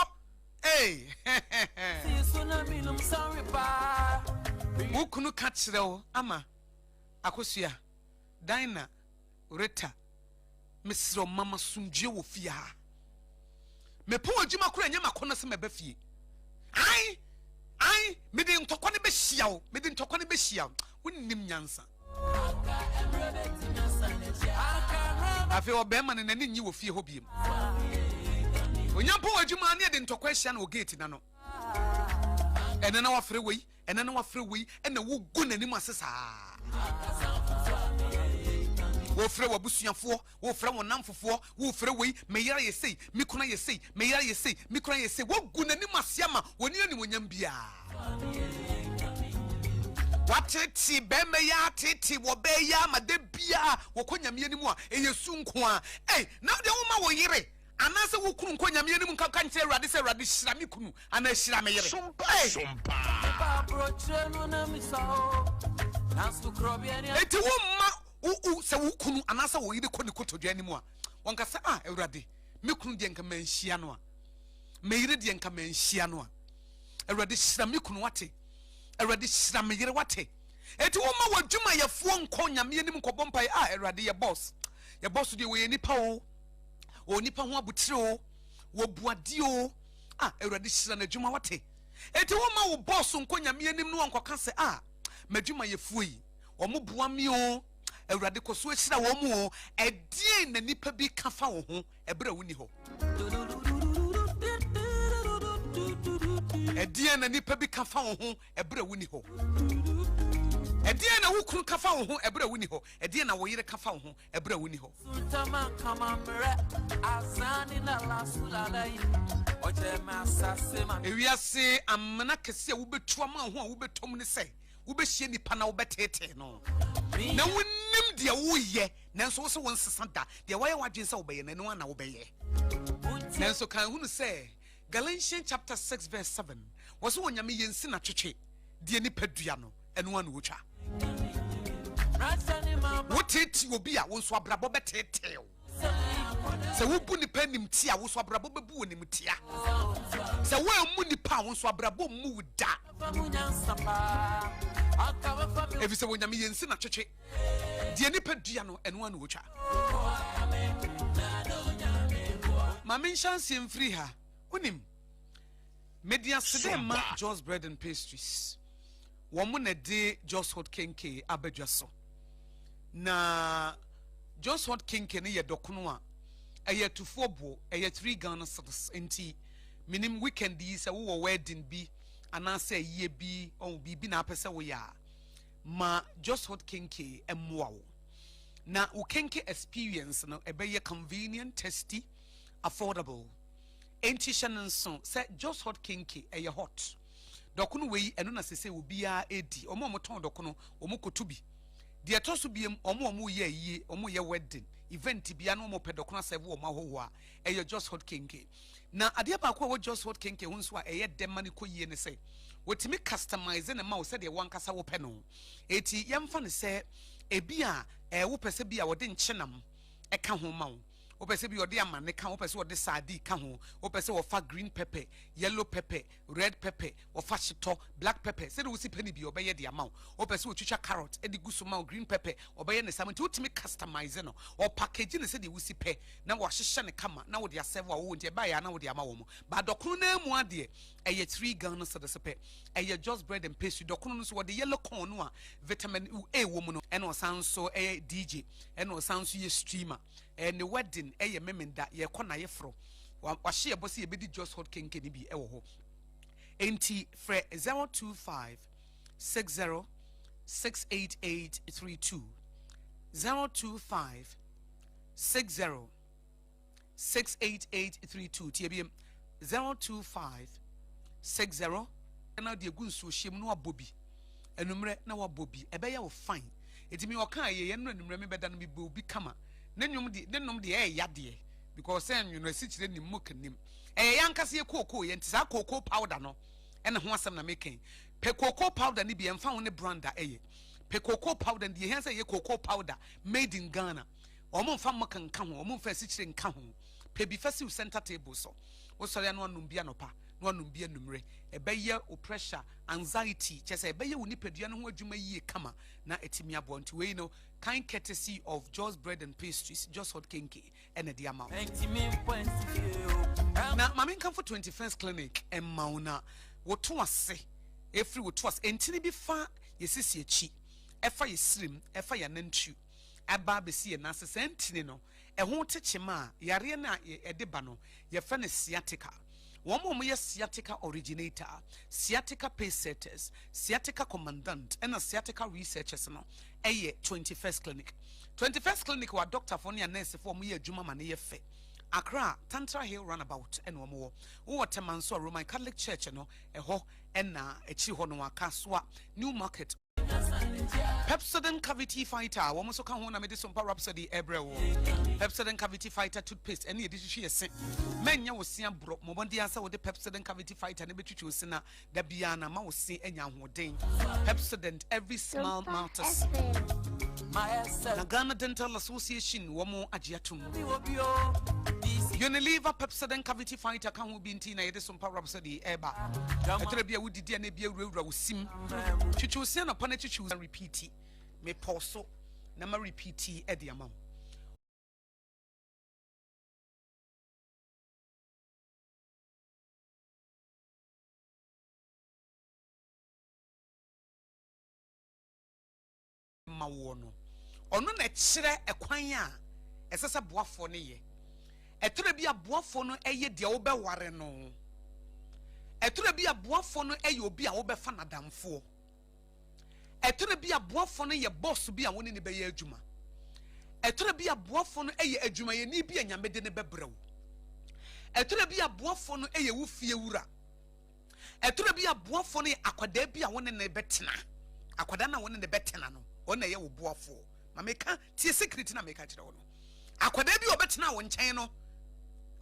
hey I'm sorry pa wukunu ka kire wo ama Akosua Dina Rita Mr. Mama Sumdie wo fie ha me po adwuma kura nya makona se meba fie ai me de ntokwa ne be hia wo me de ntokwa ne be hia wonnim nyansa afi obema ne nani nyi wo fie ho biem onyampo adwuma ne de ntokwa hia na o gate na no ene na wafre wei ene wo gu nanim asesa wo frɛ wabusuafo wo frɛ wonamfofo wo frɛ wei meyara yesei mikuna yesei meyara yesei mikuna yesei wo gu nanim asiama woni ani wonyam bia wateti be meya teti wo be ya made bia wo konyame ani mu a eyesu nko a na de wo ma wo yire anase wo kunu konyame ani mu nka nche Awurade se Awurade hyira me kunu ana hyira me yire sompa eti wo ma se wo kunu anase wo yire kɔ ne kotodwa ani mu a wonka se Awurade me kunu de nka manhia no a me yire de nka manhia no a Awurade hyira me kunu wate Awurade hyira me yire wate eti wo ma wadwuma ye fo nko nyame anim ko bompa Awurade ye boss de we nipa o nipa ho abutire o wo buade o Awurade hyira na adwuma wate eti wo ma wo boss nko nyame anim no nko ka se madwuma ye fo yi o mo boa mi o Awurade ko so hyira wo mu o edie na nipa bi ka fa wo ho ebra woni ho edie na nipa bi ka fa wo ho ebra woni ho edie na wo kunu ka fa wo ho ebra woni ho edie na wo yire ka fa wo ho ebra woni ho sultama kamamre azani na la sulalai ojema sasema ewiase amana kese wo betu ama ho a wo betom ne se wo behie nipa na wo betete no na wonim de wo ye nanso wo se won sesa da de wo ye wadwen se wo beye na no na wo beye nanso kan hunu se Galatians chapter 6 verse 7 was wo nyame yensi na twetwe de nipa dua no eno anu wo twa woteti obi a wo so abrabo betete se wo bu nipa nimti a wo so abrabo bebu nimtia se wo emu nipa wo so abrabo mu da ebi se wo nyame yensi na twetwe de nipa dua no eno anu wo twa mama chance mfiri ha unim media sedema Joe's bread and pastries woman na de Joe's hot kenke abadwa so na Joe's hot kenke ne ye dokono a eye tufo bo eye 3 Ghana cedis enti minim weekend yi se wo wedding bi anase ye bi on bi na apese wo ya ma Joe's hot kenke emmoa wo na wo kenke experience no ebeye convenient, tasty, affordable. Enti shananson say just hot kinky e hot dokono we eno na sese obi a edi omo ton dokono omo kotubi de etoso biem omo ye yi omo ye wedding event bia no omo pe dokono save omo ahoho a e just hot kinky na ade ba kwa just hot kinky hunso a e dem mani koyie ne say wotimi customize na ma wo se de wankasa wo pe no eti yemfa ne se ebi a wo pese bia wo de nkyenam e ka ho ma wo opese bi ode amane ka opese ode sadi ka ho opese wo fa green pepper, yellow pepper, red pepper, wo fa shito, black pepper se de wo si pani bi obeye de ama opese wo twitwa carrot e de gusu ma green pepper obeye ne samanti utimi customize no o package ne se de wo si pe na wo hyehye ne kama na wo de serve wo ntie ba ya na wo de ama wo mo ba dokunu na mu ade eye 3 Ghana so de sepe eye just bread and pastry dokunu no so wo de yellow corn no a vitamin A wo mu no e no sanso eye DJ e no sanso ye streamer and the wedding eye memenda ye kona ye fro wa hye bosi ye bedi just hot kenke ni bi e wo ho enti fre 025 60 68832 025 60 68832 tbm 025 60 na de gunsu hyem no abobi enumre na wabobi ebe ya wo fine etimi okan ye no enumre me beda no bi obi kama nenum de yade because sen you know sichire nim mokanim yankase ye cocoa ye ntisa cocoa powder no ene ho asem na making pe cocoa powder ni bi emfa ho ne brand a pe cocoa powder de he say ye cocoa powder made in Ghana omo mfa makan ka ho omo mfa sichire nka ho pe bi fasi center table so wo sori no anum bia no pa no anum bia numre ebeye o pressure anxiety chese ebeye wo nipadua no ho adwuma yie kama na etimi abo nti we know kind courtesy of Joe's bread and pastries just hot kinky and the amount na mama come for 21st clinic and mauna what to say every what was entini bi fa yesisi echi efa yesrim efa yanantu aba besi na sese entini no e ho techema yare na e de ba no ye fa na sciatica One yes sciatica originator, sciatica pace setters, sciatica commandant, and a sciatica researchers no. 21st clinic. 21st clinic wa doctor for near nurse for me juma mane fe. Accra, Tantra Hill runabout and one more. What man so Roman Catholic Church no a ho and a chihono Akosua New Market. Pepsodent cavity fighter, woman so come home and made Sompa Rhapsody ebrewo. Pepsodent cavity fighter toothpaste, any edition she Menya was seeing broke Mobondi answer with the Pepsodent cavity fighter and the Chusina, the Biana Mouse see and young Dane. Pepsodent every small matters. Ghana Dental Association, Womo Ajiatum. Unilever Pepsodent cavity fighter can be in Tina, Sompa Rhapsody, Eba. Etrabia would the DNA will sim. Chichu send upon it to choose and repeat it. Me poso, Nama repeat it at the amount. Mawono. Ono na kyerɛ ɛkwan a ɛsɛ sɛ boafo no yɛ. Ɛtore bi a boafo no ɛyɛ deɛ wobɛware no. Ɛtore bi a boafo no ɛyɛ obi a wobɛfa nadamfo. Ɛtore bi a boafo no yɛ boss bi a woni ne bɛyɛ adwuma. Ɛtore bi a boafo no ɛyɛ adwuma yɛ ni bi a nyame de ne bɛbrɛw. Ɛtore bi a boafo no ɛyɛ wo fie wura. Ɛtore bi a boafo no yɛ akwadaa bi a woni ne bɛtena. Akwadaa na woni ne bɛtena no. Ona ye wo boafo ma meka tie secret na meka kire wo no akwada bi obetena wo nkyɛn no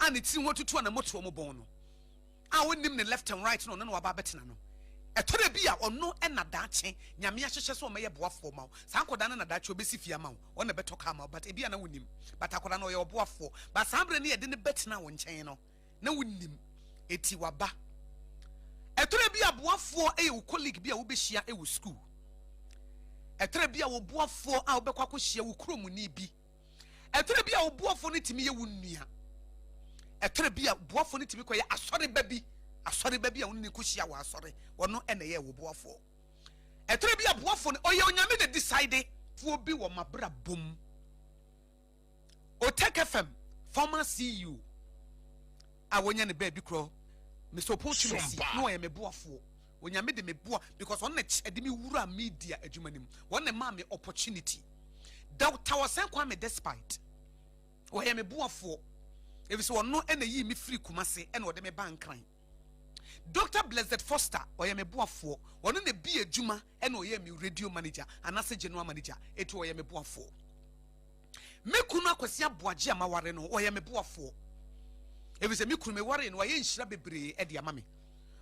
a ne tiri wotutu na moto mo bon no a wonim ne left and right no no wa ba betena no ɛtɔre bi a ɔno ɛna daakye nyame ahyehyɛ so ɔmɛyɛ boafo ma wo saa akwada na daakye obesi fia ma wo ɔna bɛtɔ ka ma wo but ebi na wonim but akwada na ɔyɛ boafo but saa bre ne ye de ne betena wo nkyɛn no na wonim eti waba ɛtɔre bi a boafo ɛyɛ wo colleague bi a wo behia ɛwɔ school ɛtore bia wo boafo a wobɛkwa kohia wo kromuni bi ɛtore bia wo boafo no timi ye wo nnua ɛtore bia boafo no timi koye asɔre ba bi a wonni kohia wo asɔre wono ene ye wo boafo ɛtore bia boafo no oye onyame de decide fo bi wo mabra bom o Tech FM former CEO a wonya ne ba bi kro Mr. Opportunity no ye me boafo onyame de me boa because on de me wura media adwumanim won ne ma me opportunity Dr. Wasen kwa me despite o ye me boafo ebi so no ena yi me free kumase ena o de me bankran Dr. Blessed Foster o ye me boafo wono ne bi adwuma ena o ye me radio manager anase general manager etu o ye me boafo me kunu Akwasi Aboagye amaware no o ye me boafo ebi se me kunu me ware no o ye nhira bebre e de amame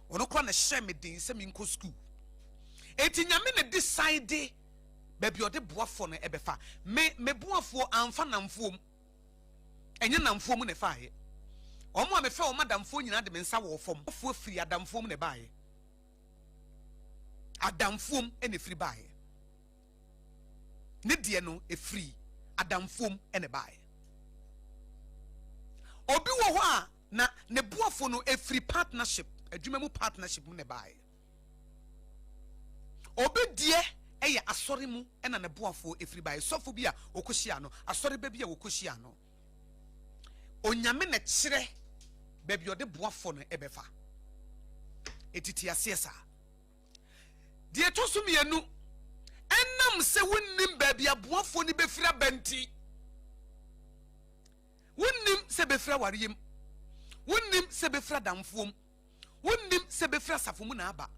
ono kwa na hye me din se me nko school eti nyame ne decide baby ode boafo no ebefa me boafo amfa namfom enye namfom ne faaye omo a me fa o madamfo nyina de me nsa wo fom ofo firi adamfom ne baaye adamfom ene firi baaye ne die no e firi adamfom ene baaye obi wo ho a na ne boafo no e firi partnership adwuma mu partnership mu ne bae obedie eye asori mu ena ne boafo efiri bae sofo bi a okohia no asori ba bi a okohia no onyame ne kire ba bi ode boafo no ebefa etiti asiesa die tosum yenu enam se wonnim ba bi aboafo ni befira banti wonnim se befira wariyem wonnim se befira damfom wonnim se befra safomu na aba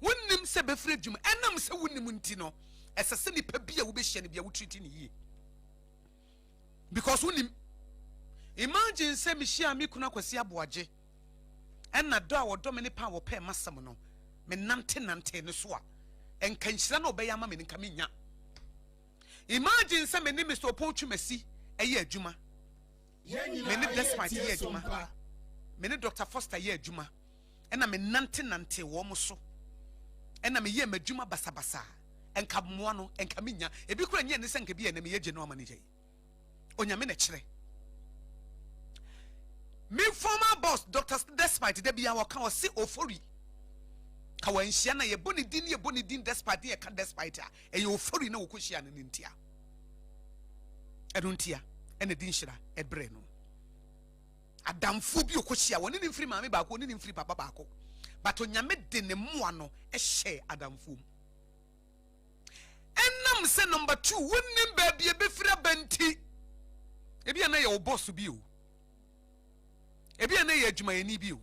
wonnim se befra dwuma enam se wonnim nti no esese ni pa bia wo be hye ne bia wo treat ni yie because wonnim imagine se me hia me kuna Akwasi Aboagye enna do a wodo me ne pa wo pa masam no me nante ne so a enka nhyira na obeya ma me nka me nya imagine se me ne Mr. Opportunity eye adwuma me ne despite ye adwuma me ne Dr. Foster ye adwuma ena me nante wo mo so ena me ye madwuma basabasa enka moa no enka menya ebi kura nye ne senka bi ena me ye general manager onyame na kire me former boss Dr. Despite de bia waka o se ofori ka wa nhia na ye boni din despite ye ka despite a e ye ofori na wo kohia na ntia eduntia ena din hira ebre no adamfo bi okohia woni ni mfiri maame baako woni ni mfiri papa baako but onyame de ne moa no ehye adamfo enam se number 2 woni ba bi ebefira banti ebi na ye wo boss bi o ebi na ye adwumayeni bi o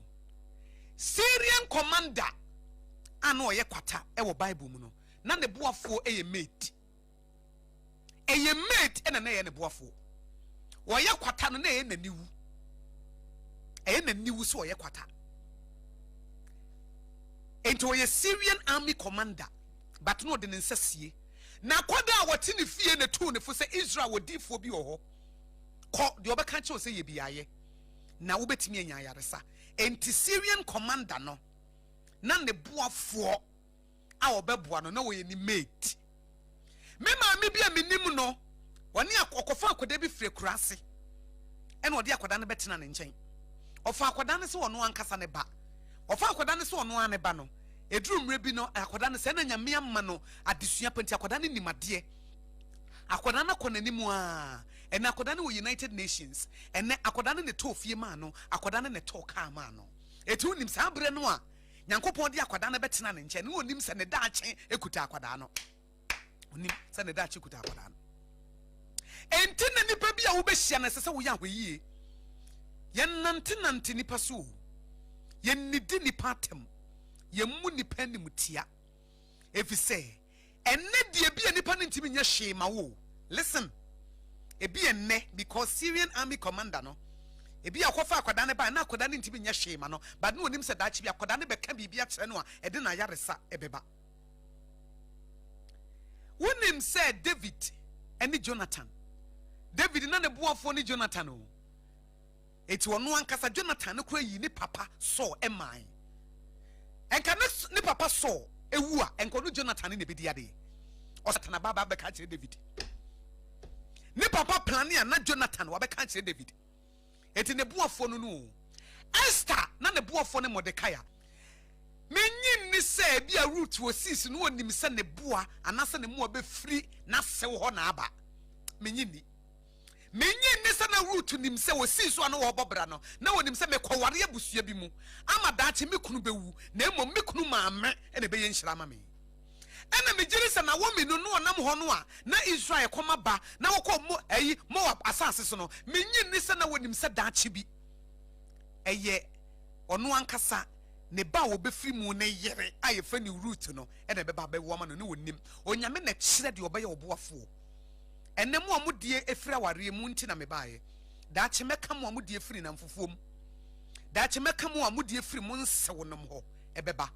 Syrian commander ano ye kwata e wo Bible mu no na ne boafo eye mate ena na ye ne boafo wo ye kwata no na ye naniwu niwu so ye kwata ento ye Syrian army commander but no de nsasie na kwada a wote ne fie ne tu ne fo se Israel wodifo bi ho ko de obeka che o se ye biaye na wobetimi anya yaresa enti Syrian commander no na ne boafo a obeboa no na wo ye ni mate me ma me bia menim no woni akofa akoda bi fire kurase ene odi akoda no betena ne nchen ofa akoda no se wono ankasa ne ba ofa akoda no se wono ane ba no eduru mre bi no akoda no se na nyame amma no adesua penti akoda no nimade akoda no konanimu a ene akoda no United Nations ene akoda no ne tofie ma no akoda no ne toka ma no etu nim sa bre no a nyankopon di akoda no betena ne nchen ne onim se ne daache ekuta akoda no onim se ne daache ekuta akoda no enti na nipa bia wo behia na sese wo ya hweyie yen nante nipa so yen nidi nipa atem yen mu nipa ni mutia efise enne die bia nipa ne ntimi nya hwe ma wo listen ebi enne because Syrian army commander no ebi akofa akoda ne ba na akoda ne ntimi nya hwe ma no but no onim se daachi bia akoda ne beka bibia kire no a ede na yaresa ebeba wonim se David ene Jonathan David na ne boafo ni Jonathan o eti wono ankasa Jonathan ne kura yi ni papa Saul eman enka ne papa Saul ewu a enka no Jonathan ne bedi ade o satana baba be ka kire David ni papa plania na Jonathan wa be ka kire David eti ne boafo no Esther na ne boafo ne Mordecai menyin ni se bia root wo sis no onim se ne boa anase ne mo be free na sew ho na aba menyin ni se na root nim se wo sis so no wo bobra no na wonim se me kwaware abusua bi mu ama daache me kunu bewu na emom me kunu maame ene be ye nhira ma me ena me giri se na wo me no no nam ho no a na Israel koma ba na wo ko mo ayi Moab asase so no menyin ni se na wonim se daache bi eye ono ankasa ne ba wo be firi mu ne yere aye fa ni root no ene be ba be wo ma no ne wonim onyame na kire de obaye oboafo ene mu amudie efira ware mu nti na me baaye daache meka mu amudie firi na mfufuom daache meka mu amudie firi mu nsewonom ho ebeba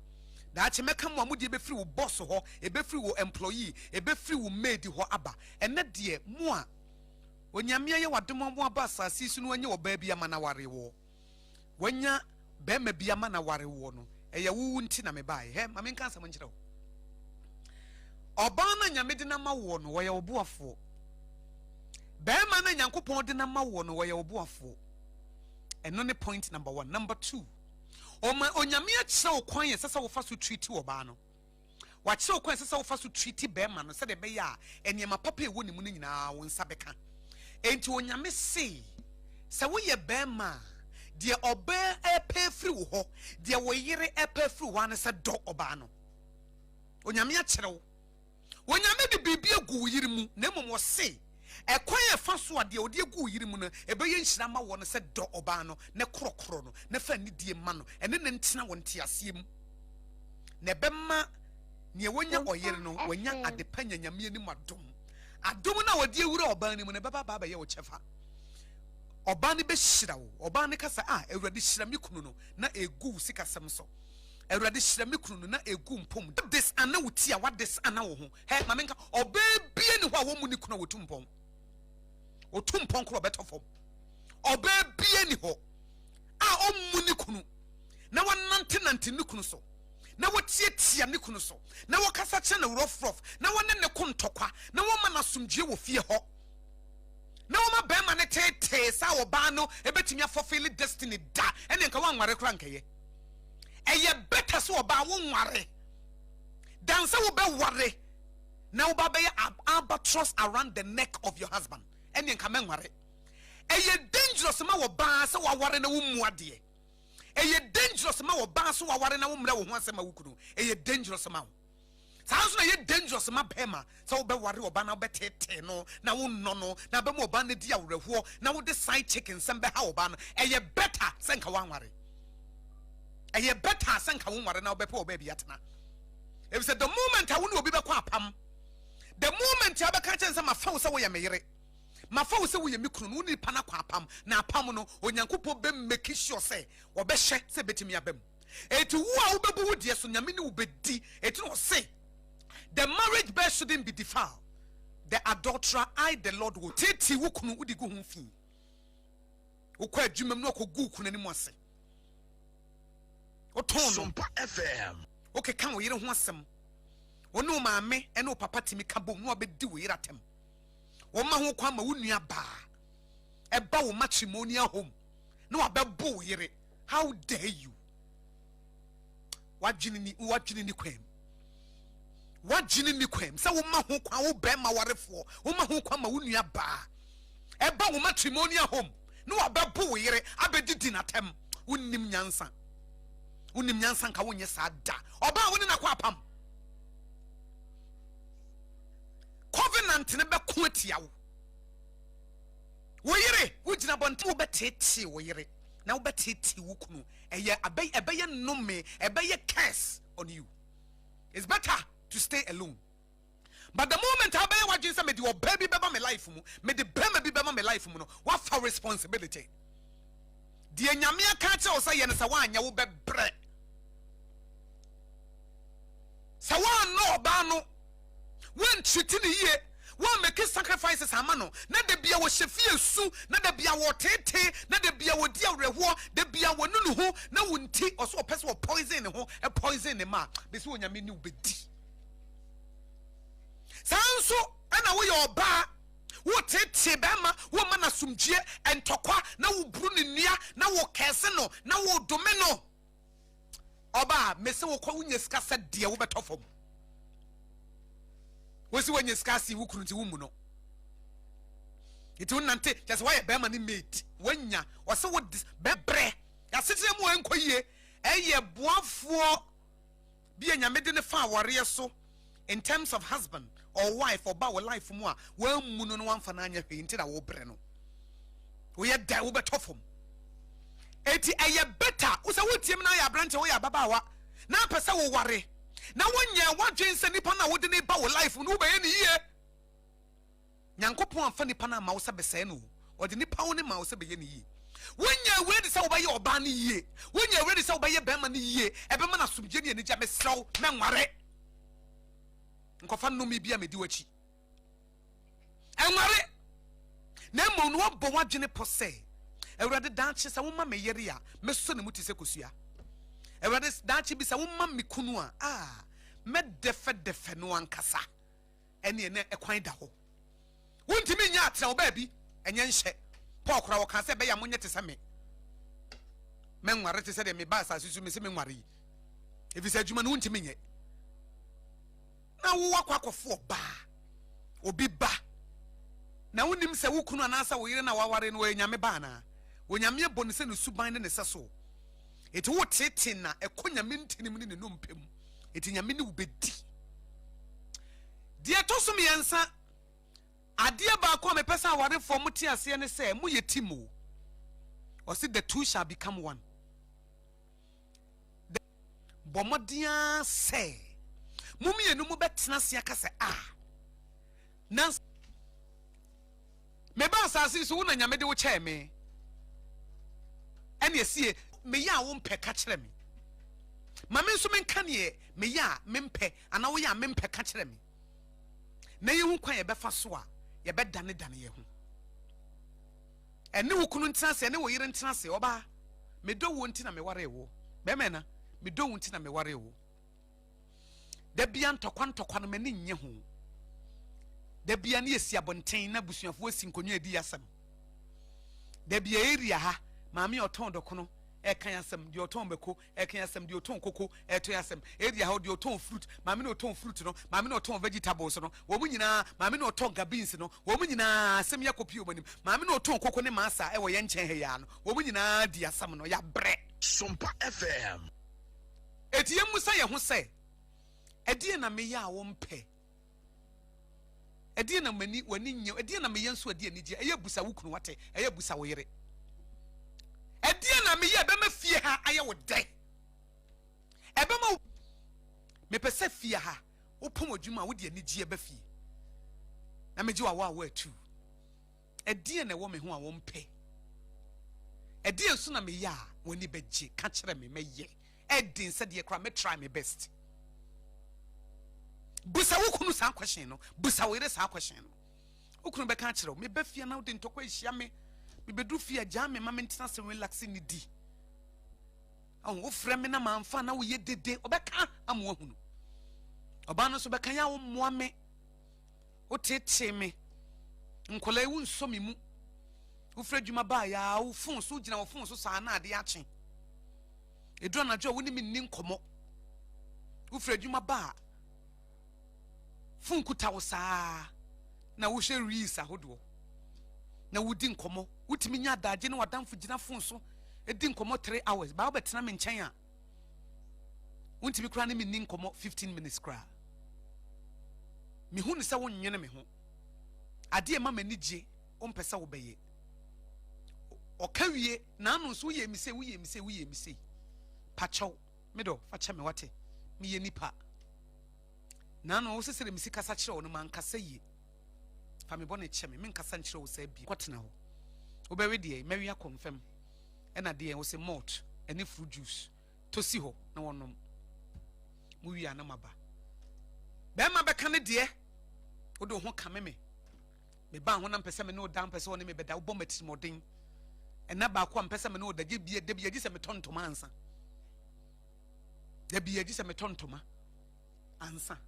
daache meka mu amudie be firi wo boss ho ebe firi wo employee ebe firi wo maid ho aba ene de mu a onyame ye wadom mo aba asase su no anya oba bia ma na ware wo wanya bema bia ma na ware wo no eye wo nti na me baaye he ma me nka asem nkire wo oba na nyame de na ma wo no wo ye oboafo bema na nyankopon de na ma wo no wo ye oboafo eno ne point number 1 number 2 onyame a kire wo kwan ye sesa wo fa so treat wo ba no wa kire wo kwan sesa wo fa so treat bema no se de be ya eniema papa e wo ni mu no nyina wo nsa beka enti onyame se wo ye bema de oba epe free wo ho de wo yire epe free wo an se do oba no onyame a kire wo onyame de bibia gu yire mu na mom wo se ekwan e fa so ade odi egu yiri mu no ebe ye nhira ma wo no se do oba no ne korokoro no ne fa ni die ma no ene ne ntena wo nte asiem ne bema ne wonya oyere no wonya adepanya nyame ni madom adom na wodi ewura oba ni mu ne baba baba ye wo chefa oba ni be hira wo oba ni kasa ewurade hira me kunu no na egu sikasem so ewurade hira me kunu no na egu mpom this ana wuti a what this ana wo ho he ma menka oba bie ni ho a wo mu ni kunu wo tumpom otumpon kro betofom oba bie ni ho a ommu ni kunu na wonante ni kunu so na wotietia ni kunu so na wokasa che na rof na wonne ne kontokwa na woma na somdwe wo fie ho na woma be ma ne tete sa wo ba no ebetimi afofili destiny da ene nka wanware kra nkaye eye better so ba wo nware dan se wo be ware na wo ba be albatross around the neck of your husband ene nka menware eye dangerous ma wo ba se wo ware na wo muade eye dangerous ma wo ba so wo ware na wo mra wo ho asema wukunu eye dangerous ma wo sanso na ye dangerous ma bema se wo be ware oba na wo betete no na wo no na be mo oba na di awreho na wo de side chicken sem be ha oba no eye better se nka wanware eye better se nka wanware na wo be pe oba bi atena if said the moment I wonu obi be kwa apam the moment ya be ka chen se ma fa wo se wo ye meyere ma fa wo se wo ye mikunu no ni pa na kwa apam na apam no onyankopo be make sure se wo be hye se betimi abam eti wo a wo bebu wo de so nyame ni wo bedi eti no say the marriage bed shouldn't be defiled. The adulterer, I the Lord will titi wukunu udi gu humfi. ukwa adwumam no kogu ku nani mo ase oton Sompa FM okay kan wo yire ho asem ono maame ene papa timi ka bom no obedi wo yire atem wo ma ho kwa ma wo nua ba eba wo matrimonial home no abebo wo yire. How dare you? What jini ni kwem? What jini ni kwem? Sa wo ma ho kwa wo be ma warefo wo ma ho kwa ma wo nua ba eba wo matrimonial home no abebo wo yire abedidi na tem wonnim nyansa nka wonye sa da oba woni na kwa pam covenant ne be ko atia wo yire wo gina bonte wo betete wo yire na wo betete wo kunu eye abeye nnome ebeye curse on you. It's better to stay alone. But the moment abeye wagin say me di oba bi beba me life mu me di bema bi beba me life mu no what for responsibility di enyame aka che o say ye ne say wanya wo bebre say wan no oba no wan treat ni ye wan make sacrifices amano na de bia wo hyefie su na de bia wo tete na de bia wo di awreho de bia wo nunu ho na wonti oso opese wo poison ne ho e poison ne ma be se onyame ni ubedi sanso ana wo ye oba wo tete bema wo mana sumjie entokwa na wo buru ne nua na wo kese no na wo dome no oba mese wo kwa unye sika se de wo betofom wesi wenye skasi wukunu nti wumu no iti wunante just why bema ni mate wanya wase wo bebre ya setire mu enkoyie eye boafo bi enyame de ne fa aware so in terms of husband or wife or ba wo life mu a wamu no wamfa na anya hwe nti da wo bre no wo ye da wo betofom eti eye better wo se wotiem na ya branch wo ya babawa na pese wo ware na wonya wadwen se nipa na wode ne ba wo life no be ye ye nyankopon amfa nipa na ma wo se bese no ode nipa wo ne ma wo se be ye ye wonya ready se wo ba ye oba ne ye wonya ready se wo ba ye bema ne ye ebe ma na sumje ne anija mesraw menware nkofa no mi bia medi wachi enware na mo no bo wadwene po se ewrade danche se wo ma me yere ya meso ne muti se kosua ewrade danche bi se wo ma me kunu a me defe no ankasa ene ekwan da ho wontimi nya atra wo ba bi enye nhye Paul kura wo kan se be ya monye te se me menware te se de me ba sa susu me se menware yi efi se adwuma no wontimi nye na wo akofo ba obi ba na wonim se wo kunu anasa wo yire na waware no enyame ba na wonyame boni se no suban ne se so eti wo tete na ekonyame ntinim ne no mpem eti nyame ne ubedi die to so me yansa ade ba ko me pesa aware fo mu ti ase ne se mu ye timo o se the two shall become one bomodia se mumie no mu betena se aka se na me ba asase so wona nyame de wo che me ene esie me ya wo mpe ka kire me mame nso menka ne me ya mempe ana wo ya mempe ka kire me na ye hu kwan ye befa so a ye be dane ye ho ene wo kunu ntena se ene wo yire ntena se oba me do wo ntina me ware wo be me na me do wo ntina me ware wo da bia ntokwa no mani nye ho da bia ne esi abonten na busuafo esi nkonwa edi yasam da bia area ha maami oton dokono ekan yasam di oton beko ekan yasam di oton koko eto yasam area ha di oton fruit maami no oton fruit no maami no oton vegetables no wo munyina maami no oton beans no wo munyina asem yakopi omanim maami no oton koko ne masa e wo ye nchen he ya no wo munyina di yasam no ya bre Sompa FM etiyem musa ye ho se edie na me ya wo mpe edie na mani wani nye edie na me yenso edie ni je eye busa wo kunu wate eye busa wo yere edie na me ye be ma fie ha aye wo de ebe ma me pese fie ha wo pom adwuma wo de ni je be fie na me je wa wa atu edie na wo me ho a wo mpe edie so na me ya woni beje ka kire me meye edin se de kra me try my best busa wo kunu sa question no busa wo ire sa question no wo kunu be ka kire me ba fie na wo de ntokwa ehia me me bedu fie agya me ma mentena se relax ni di wo frɛ me na mamfa na wo ye dede obɛka amoa hunu oba no so bɛka ya wo moa me wo tete me nkola ewu nso me mu wo frɛ dwuma ba ya wo fon so gina wo fon so saa na ade akye edura na jo wo ni me ni nkomo wo frɛ dwuma ba fon kuta wo saa na wo hwɛ reels ahodo na wo di nkomo wotimi nya adagye na wadamfo gina fon so edi nkomo 3 hours ba obetena me nkyɛn a wontimi kra na me ni nkomo 15 minutes kra me hu ne sɛ wonnyene me ho ade e ma mani gye ompɛ sɛ wo bɛyɛ ɔka wie na ano so woyɛ mi se pakyɛw me do fa kyɛ me wate me yɛ nipa na ano wo sesere me sikasa kyerɛ wo no man kasa yie fa me bɔ ne kyɛ me nkasa nkyerɛ wo sɛ bi kɔtena ho wo bɛwe deɛ mɛwia confirm ɛna deɛ wo sɛ malt ɛne fruit juice to si ho na wɔnom mu wi ana maba bɛma bɛka ne deɛ wo do ho kame me ba ho na mpɛsɛ me no da mpɛsɛ wo ne me bɛda wo bɔ matimɔden ɛna ba ko mpɛsɛ me no da gye bie da bie gye sɛ me tontoma ansa da bie gye sɛ me tontoma ansa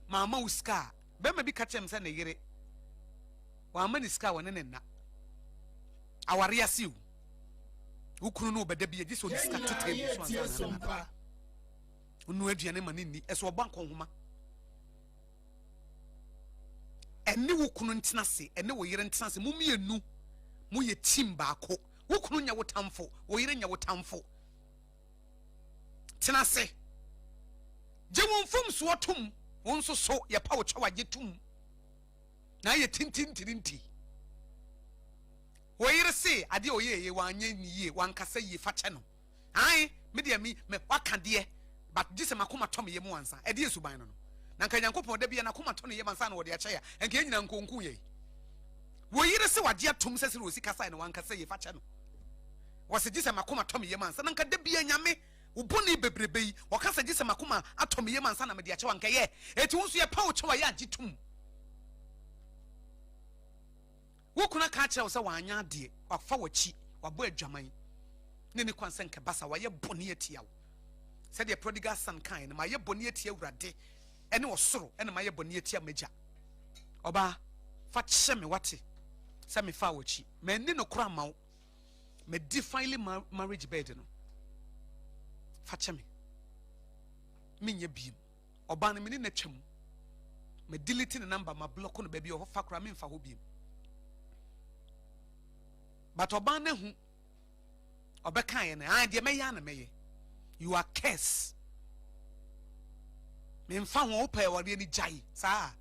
mama wo ska bɛma bi ka kyɛm sɛ ne yere wa ama ne ska wo ne na aware asiu ukunu no bɛda bie gye sɛ o ska tete so ansa unu aduane ma ne ni ɛso ɔba nkɔnhoma ɛne wo kunu ntena se ɛne wo yere ntena se mumienu mu ye team baako wo kunu nya wo tamfo wo yere nya wo tamfo tena se je wo mfom so otom wo nso so ye pa wo kyewa je tum na ye tintintirinti wo yere se ade o ye wanye ni ye wankasa ye fa kye no ai me de me waka de but gise makoma tom ye mu ansa ade esuban no na nka Nyankopɔn da bia na koma to ne yemansa na wo de akye ya enka nyina nkonku ye wo yire se wagye atom sese ro sika sai na wankasa ye fa kye no wo se gise makoma to me yemansa na nka da bia nyame wo boni bebrebe yi wo kasa gise makoma atom yemansa na me de akye wanka ye eti wo so ye pa wo kye wa ye agye tum wo kuna ka kye wo se wanya ade wafa wachi wabo adwaman ne ne kwanse nka basa wa ye boni atia wo se de prodigal son kind ma ye boni atia wurade ene osoro ene ma ye boni atia magya oba fa kye me wate se me fa wachi me ni no kora ma wo me define marriage bed no fa kye me nya biem oba no me ni na twam me delete ne number ma block no ba bi o fa kora me mfa ho biem but oba na hu obeka ye na de me ya na me ye you are cursed me mfa ho opa e wode ni jai saa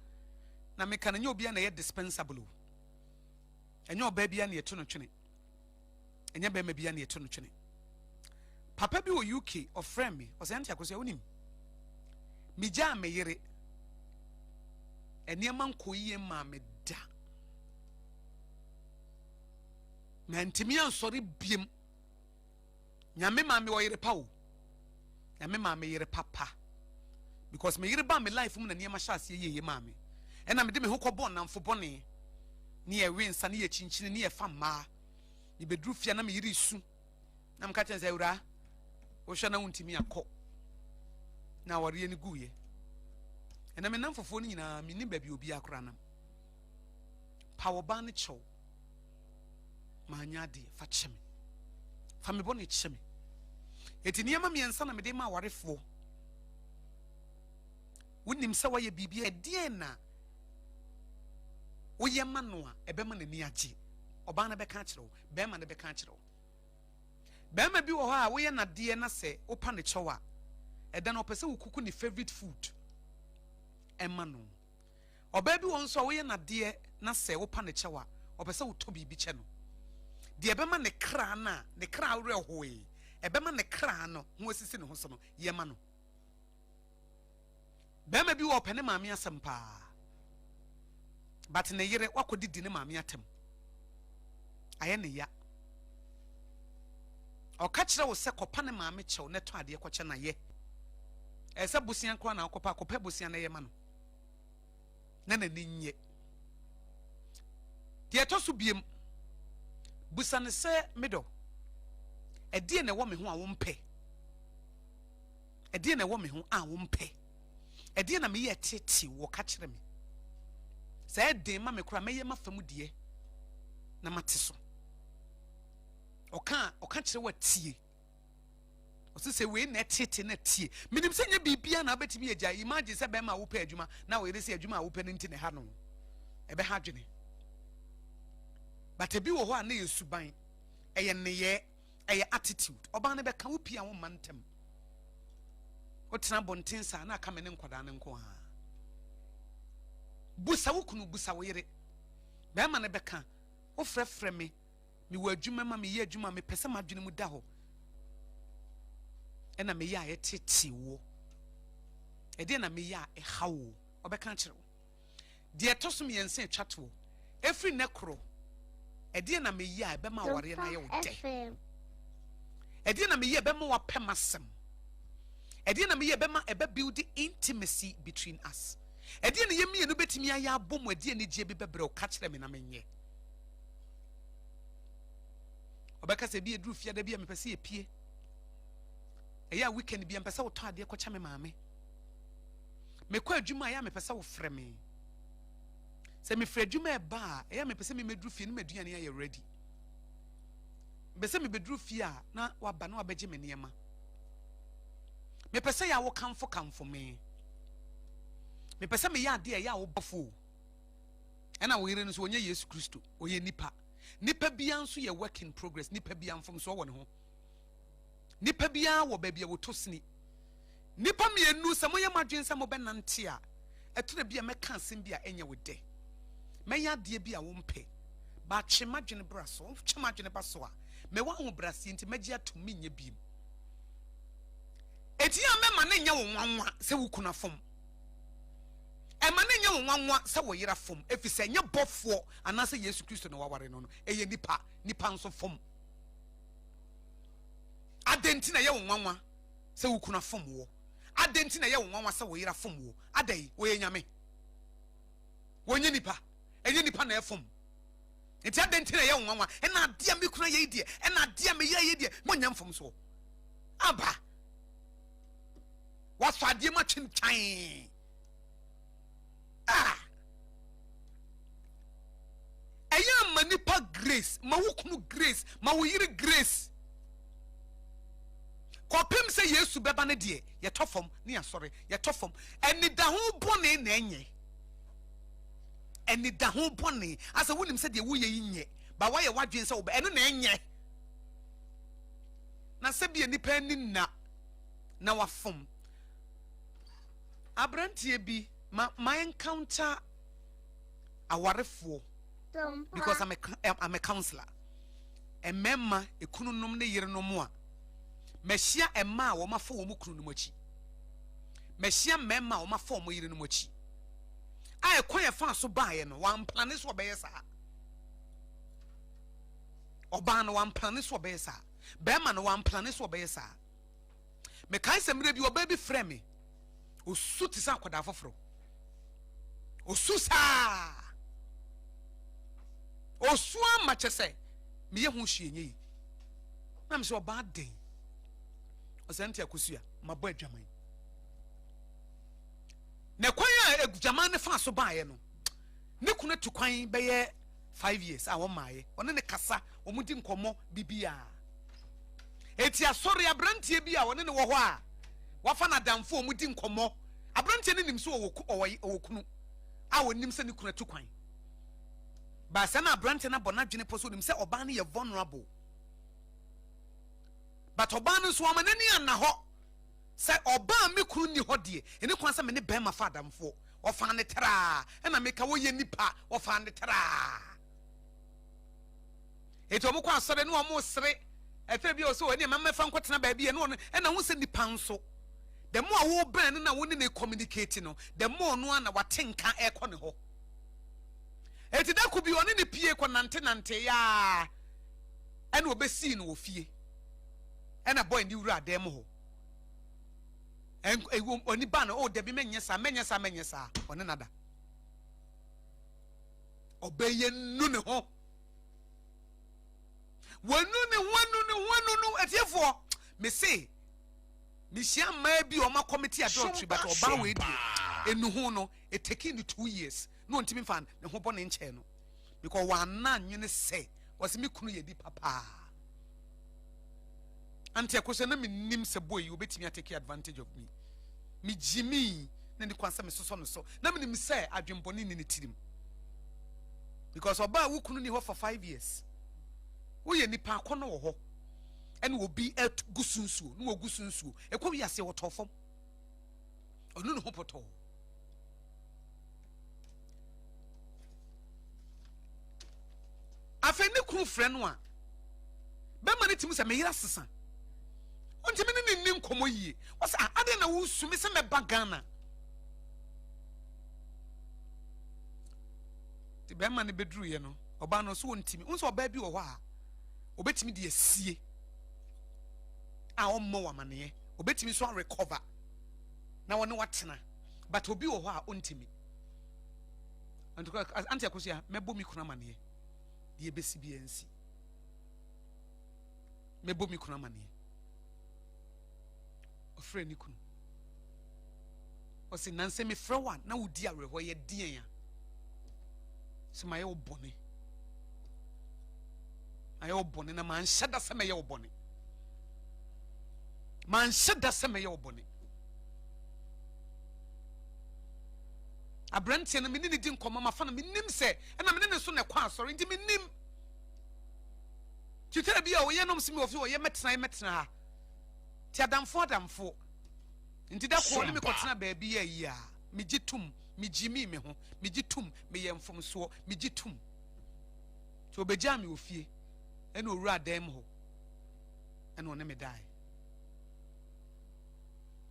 na me kan nya obi na ye dispensable enya oba bia na ye to no twene enya ba ma bia na ye to no twene papa bi o UK of friend me o se antia Akosua wonim me ja me yere enia man koyie ma me da na ntimi ansori biem nyame ma me o yere pa o nyame ma me yere papa because me yere ba me life mu na niema hyase ye ma me ena me de me hokobon namfo bone ne ye wensa ne ye chinchini ne ye fa ma ni bedru fia na me yere su na mka chen se wura wo hwa na wuntimi akọ na wore ye ne guye ena me namfofo ni nyina me ni ba bi obi akora nam pa wo ba ne chew ma anya de fa cheme fa me bone cheme eti niema me ensa na me de ma warefo wonim sɛ wɔyɛ bibia ɛdeɛ na woyɛ ma no a ɛbɛma n'ani agye ɔbaa na bɛka kyerɛ wo bɛrima na bɛka kyerɛ wo bɛrima bi wɔ hɔ a woyɛ nadeɛ na sɛ wopa ne kyɛw a ɛda na ɔpɛ sɛ wokuku ne favorite food ɛma no ɔbaa bi wɔ nso a woyɛ nadeɛ na sɛ wopa ne kyɛw a ɔpɛ sɛ wotɔ biribi kyɛ no deɛ ɛbɛma ne kra na ne kra werɛ hoe ɛbɛma ne kra no ho asisi ne ho so no yɛma no bema bi wo pene maame asem pa but ne yere wakodidi ne maame atem aye ne ya o ka kire wo se kopa ne maame kyew ne to ade koche na ye ese busian kro na akopa kopa busian na ye ma no na na ninye de to so biem busane se medo edie na wo me ho a wo mpe edie na wo me ho a wo mpe edie na me ye tete wo ka kire me se edin ma me kura me ye mafamu die na mate so oka kire wa tie osi se we na tete na tie minim se nya bibia na betimi agya imagine se be ma wo pa adwuma na wo yere se adwuma wo pa nti ne ha no ebe ha dwene but ebi wo ho a na yesuban eye ne ye eye attitude oba na be ka wo pia wo mantem o tena bonten sa na aka me ne nkwada ne nko ha busa wo kunu busa wo yere be ma ne be ka wo frefre me wo adwuma ma me ye adwuma me pese ma dwene mu da ho ena me ya tete wo e de na me ya e hawo obeka kire wo de etosom yense atwato efri nekro e de na me ya e be ma ware na ye wo de e de na me ya be ma wa pemasem e de na me ya be ma e be build intimacy between us e de na ye me no betimi aya abom e de na gie be bebre o ka kire me na menye obeka se bi edru fia da bi me pese ye pie eya weekend bi empesa wo tade ko cha me maame me kwa adwuma ya me pesa wo frɛ me se me frɛ adwuma e ba eya me pesa me medru fie no maduane ya ready be se me bedru fie a na waba na wabegye me niema me pesa ya wo kamfo me pesa me ya ade ya wo bofo ena wo yire no so onye Yesu Kristo oye nipa bia nso ye work in progress nipa bia mfom so wo ne ho nipa bia wo ba bia wo tosini nipa mienu se moye madwen se mo benante a etore bia meka asem bia enye wo de meya de bia wo mpe ba chemadwen braso chemadwen baso a me wa ho brase nti magi atumi nya biem eti a me ma ne nya wo nwanwa se wo kuna fom e ma ne nya wo nwanwa se wo yira fom efise nya bofo anase Yesu Kristo na waware no eye nipa nso fom adenti na ye wo nwanwa se wo kuna fom wo adenti na ye wo nwanwa se wo yira fom wo adai wo ye nyame wonye nipa enye nipa na efom enti adenti na ye wo nwanwa e na ade me kuna ye die e na ade me ye die mo nyam fom so aba waso ade ma twintwan eya ma nipa grace ma wo kunu grace ma wo yiri grace kopim se Yesu beba ne de ye tofom ne asore ye tofom eni da ho bone na enye eni da ho bone asa wonim se de wo ye nye ba wa ye wadwen se wo be eno na enye na se bia nipa ni na wafom abrantie bi my encounter awarefo because I'm a counselor emema ekununum ne yerenom a mehia emma wo mafo wo mukunu achi mehia memma wo mafo wo yerenom achi a ekwan ye fa so baaye no wan plane so obeye sa oba no wan plane so obeye sa be ma no wan plane so obeye sa me kai semre bi oba bi frɛ me osu ti sa akoda foforo osu sa osu ama chese me ye ho hwienye yi na me so oba den osenti Akosua mabɔ adwaman na kwan a adwaman ne fa so baaye no ne kunu tu kwan bɛyɛ 5 years a wo maaye one ne kasa wo mudi nkomo bibia eti asori abrantie bia one ne wo hɔ a wafa na damfo wo mudi nkomo abrantie ne nim so wo kunu a wonim se ne kunu tu kwan ba se na abrantie na bɔ na dwene poso nim se oba ne ye vulnerable but oba no so amanani anna ho se oba me kunu ni ho de ene kwan se me ne bema fa adamfo ofa ne tra e na meka wo ye nipa ofa ne tra eto mo kwa asore ne o mo sere efe bi o so ene ma mefa nkotena ba bia ne e na ho se nipa nso the more wo ben na wo ne communicate no the more no na watenka e kɔ ne ho eti da ku bi one ne pie kɔ nante ya ene obesi no ofie ena boy ndi wura adem ho en oni ba no o de bi menye sa one nada obeye nu ne ho wanu etiefo me say me shia ma bi o ma committee adultery but oba we di enu ho no it taking 2 years no ntimi fan ne ho bo ne nche no because wan na nwene say was me kunu ye di papa ante Akosua na me nim se boy you betimi take advantage of me me jimi na ni kwansa me soso no so na me nim say adwemboni ni tirim because oba wo kunu ni ho for 5 years wo ye nipa akono wo ho ene obi et gusunsuo no gusunsuo ekwo bi ase wo tofom onu no ho poto afeni kunu frɛ no a be ma ne timu se me yira sesa ontimi ne nim komo yie wo se ade na wo sumi se me bagana ti be ma ne bedru ye no oba no so ontimi unso oba bi wo ho a obetimi de asie a ommo wa mane obetimi so recover na woni watena but obi wo ho a ontimi antuko anti Akosua mebo mi kuna mane de besi bi ensi mebo mi kuna mane ofre ni kunu o se nanse me frɛ wa na wodi awerɛhɔ ye dien ya se ma ye obone aye obone na man hyada se me ye obone man hyada se me ye obone abrantie na me ni di nkɔmɔ ma fa na me nim sɛ na me ne so na kwa asɔre nti me nim titara bia wo ye nom se me ofi wo ye metena ha ti adamfo nti da ko ni me kɔtena baabi ya yi a me gitum me jimi me ho me gitum me ye mfom so me gitum to obegya me ofie ene owura adam ho ene one me dai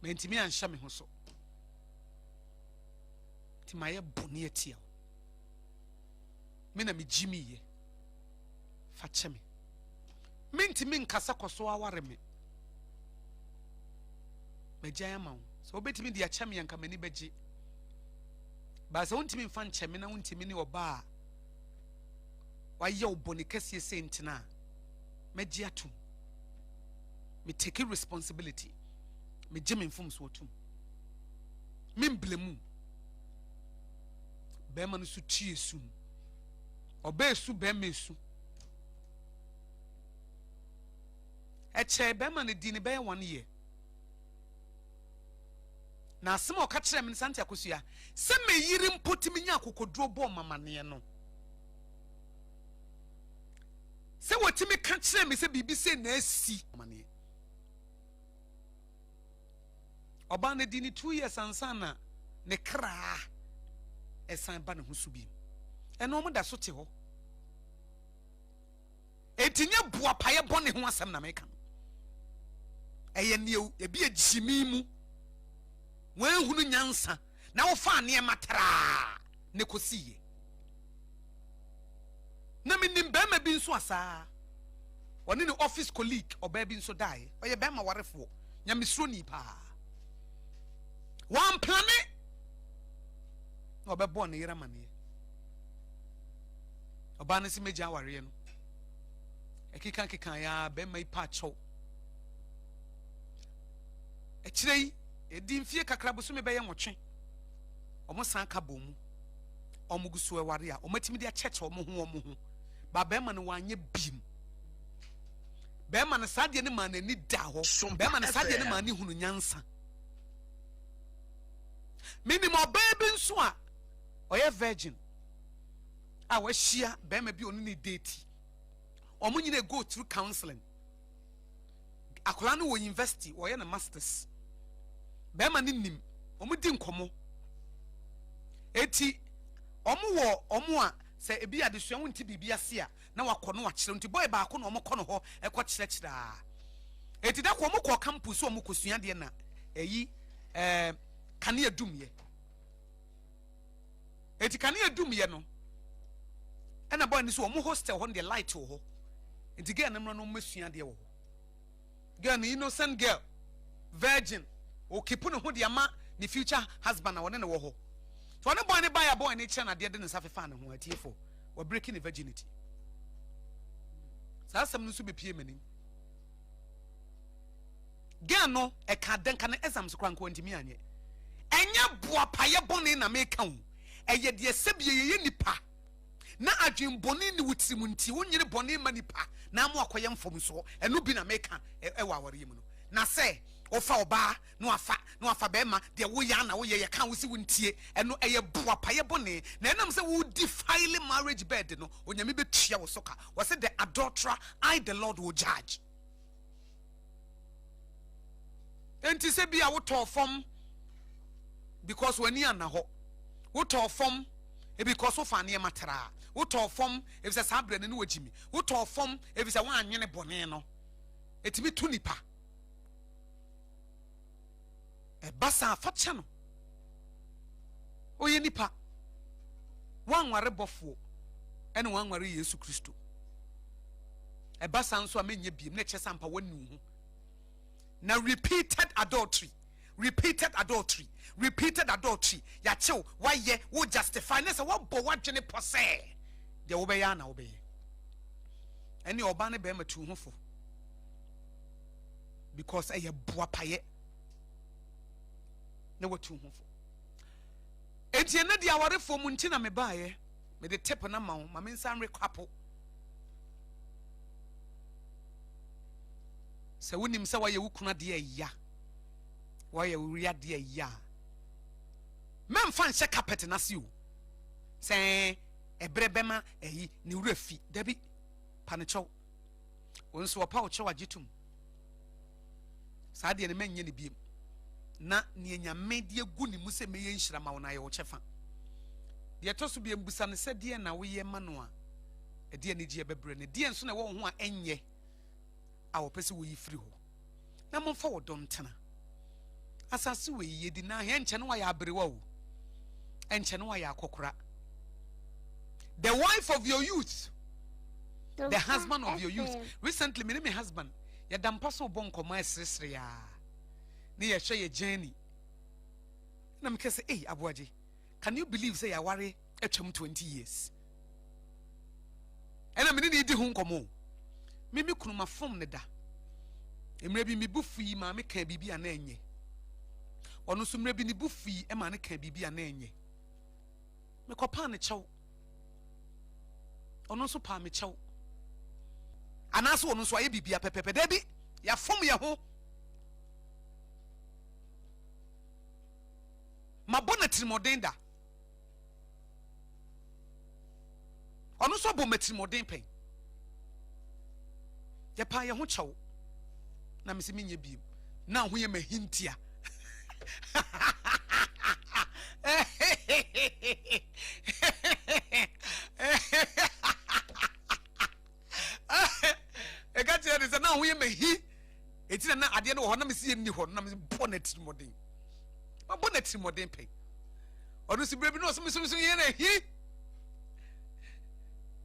me ntimi anhya me ho so ti maye boni atia me na me jimi ye fa kyeme me ntimi nkasa koso aware me megya ma wo so obetimi de akyeme yanka mani beji ba se wontimi mfa nkyeme na wontimi ne oba wa ye oboni kase sentina megye atum me take responsibility me jimi mfom so otum me mblemu be ma no su tie su oba esu be ma esu eche be ma ne di ne be 1 year na asem o ka kire me Santi Akosua se me yiri mpotimi nya akokoduro bo mamane no se wotimi ka kire me se bibi se na asi mamane oba ne di ni 2 years ansana ne kra esan ba ne ho so bi eno mo da so te ho etinya bua paye bone ho asem na meka eye ne ebi ejimi mu wen hunu nyansa na wo fa ne matara ne kosiye na minim ba ma bi nso asa woni ne office colleague oba bi nso dai oye ba ma warefo nya misro ni pa wan plane oba bo ne yira mane oba ne si meja ware no ekika ya ba ma ipa cho ekirei edi mfie kakra boso me beye nwotwe omo san ka bomu omo guso eware a omatimi de acheche omo ho ba be ma ne wanye bim be ma ne sade ne ma na ni da ho be ma ne sade ne ma ni hunu nyansa minimum baby nso a oye virgin a wa hia be ma bi onu ni date omo nyine go through counseling akola no wo university wo ye na masters be ma nim omo di nkomo eti omo a se ebi adesua wonti bibia se a na wakono wakire nti boy ba ko na omo kono ho ekọ kire eti da ko omo ko campus omo kosua de na eyi kane adumye eti kane adumye no ena boy ni so omo hostel ho de light ho enti girl na no masua de wo girl ni innocent girl virgin o kipu no ho de ama ni future husband na wone ne wo ho so ne boy ne buy a boy ne kire na de ne safefa ne ho atiefo we breaking the virginity saa asɛm no nso bepie m'anim gan no ɛka denka no exams kora nko ntimi anyɛ ɛnyɛ boa paye bɔne na meka wo ɛyɛ deɛ sɛbie yɛyɛ nipa na adwen bɔne ne wutirim nti wonyere bɔne ma nipa na mo akɔyɛ mfom so ɛno bi na meka ɛwɔ aware mu no na sɛ ofa oba no afa bema de wo ya na wo ye kan wo si wo ntie ɛno ɛyɛ boa paye bɔne na ɛnam sɛ wo defile marriage bed no onyame betua wo soka wo sɛ the adulterer I the Lord will judge enti sɛ bia wo tɔ fam because wani ana hɔ wo tɔ fam because wo fa ne matara wo tɔ fam if sɛ sabre ne wo jimi wo tɔ fam if sɛ wo anwene bɔne no etimi tu nipa basa afacha no oye nipa wanware bɔfo ene wanware Yesu Kristo basa nso amenye biem na kyɛ sampa wanu ho na repeated adultery ya chew why wo justify na sɛ wobɔ wadwene pɔsɛ de wo bɛyɛ na wo bɛyɛ ene oba ne bɛma tu ho fo because ɛyɛ boa paye na watu ho fo enti na dia awarefo mu nti na me baaye me de tip na ma wo ma me nsan rekwapo sɛ wonim sɛ wayɛ wukuna de ya wayɛ wuria de ya memfa nhyɛ carpet na se o sɛ ebre bema eyi ne wurafi dabi panechow wonso opa wo chewa gitum saa de ne manye ne biem na ne nyame de gu ne mu se meye nhira ma wona ye wo chefa de to so biem busa ne se de na wo ye ma no a de ne gye bebre ne de nso na wo ho a enye a wo pese wo yi firi ho na momfa wo dontena asase we ye di na he nche no wa ya abrewa o enche no wa ya akokora the wife of your youth the husband of your youth recently me husband ya dampa so bon koma esresre ya ne ye hwe ye journey na me kese Aboagye, can you believe say ya ware atwam 20 years ena me ne di ho nkomo me kunuma fom ne da emre bi me bufi ma me ka bibi ana enye ono so mre bi ne bufi e ma ne ka bibi ana enye me kopa ne chew ono so pa me chew anaso ono so aye bibia pepepe da bi ya fom ye ho mabona trimodin da ono so bo matrimodin pen ya pa ye ho chew na me se menye biem na ho ye mahintia ega tell this na ho ye mahi etina na ade no ho na me se ni ho na me bonnet modern ma bonnet modern pe onu si brebi no so me so ye na hi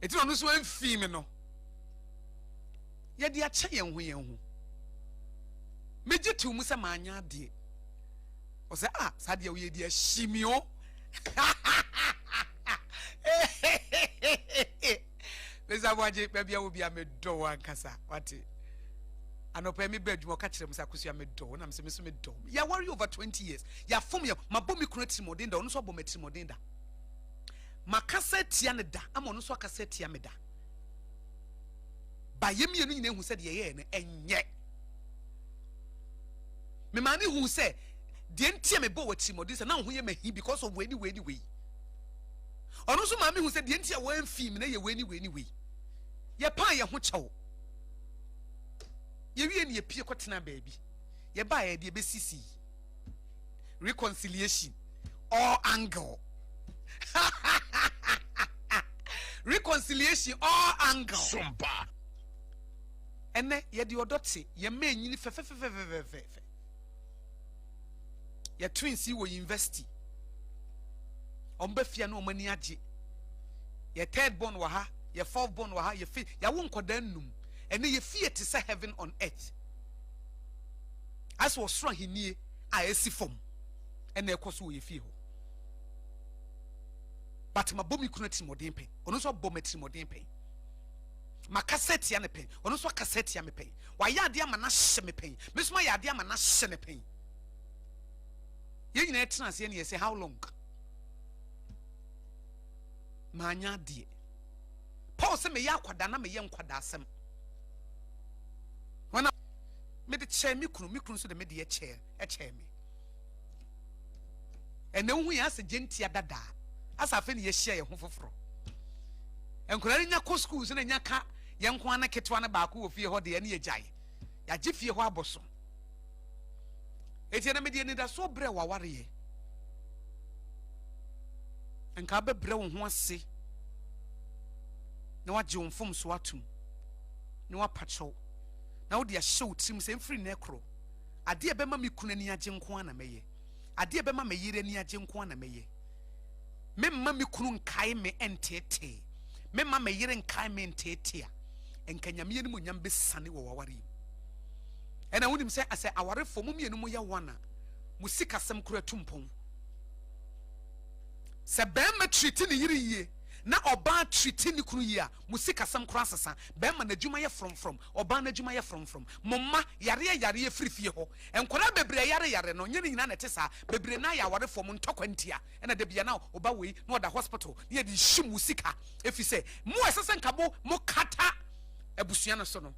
etina no so amfi me no ye de ache ye ho meje tu mu se ma anya ade o se sade we di ashimio Beza Aboagye bia wo bia me do wankasa wate anopa me bedwuma ka kire musa Akosua me do na me se me so me do ya worry over 20 years ya fom ya mabomi kuna trimodin da ono so bom trimodin da makasa tia ne da ama ono so akasa tia me da ba yemie no nyina hu se de ye ne enye me mani hu se de ntia me bo trimodin se na hu ye mahi because of we ono so mami hu se de ntia wan film na ye we ye pa ye ho chew ye wie ne ye pie kotena baabi ye ba ye de be sisi reconciliation all angle reconciliation all angle Sompa ene ye de odote ye ma nyini fe ye twins wo university omba fia no omani agye ye third born wa ha ye fourth born wa ha ye fi ya wo nkoda nnum ene ye fie te say heaven on earth as was strong hinie a esi fom ene ekoso ye fie ho but mabomi kuna trimodin pen ono so bom trimodin pen ma cassette ya ne pen ono so cassette ya me pen wa ya de ama na hye me pen me so ma ya de ama na hye ne pen ye nyina etena ase ne say how long ma anya de Paul say me ya kwada na me ye nkwada asem wana me de che me kunu so de me de ye che me ene hu ya se gentia dada asa afa ne ye hye ye ho foforo enkurare nya ko school so na nya ka ye nko ana ketwa na ba ko ofie ho de ye ne ye gyae ya gye fie ho aboso eti na me de ni da so bre wa ware ye enka be bre wo ho ase na wagye wo mfom so atum na wapacho na wo de ahyew tim se mfiri na ekro ade e be ma me kuna ni agye nko ana meye ade e be ma me yire ni agye nko ana meye me ma me kunu nkai me entete me ma me yire nkai me entete a enkanyame ni mo nyam be sane wo waware ena wonim se ase aware fo mu mienu mo ye wana musika sem kura tumpon se be ma treat ni yire yie na oba treat ni kunu yie a musika sem kura sesa be ma na dwuma ye from oba na dwuma ye from momma yare frifie ho enkora bebre yare no nyene nyina na tesa bebre na ya aware fo mu ntokwantia ena de bia na oba wei na oda hospital na ye di hyi musika efise mu esese nkabo mo kata abusua no so no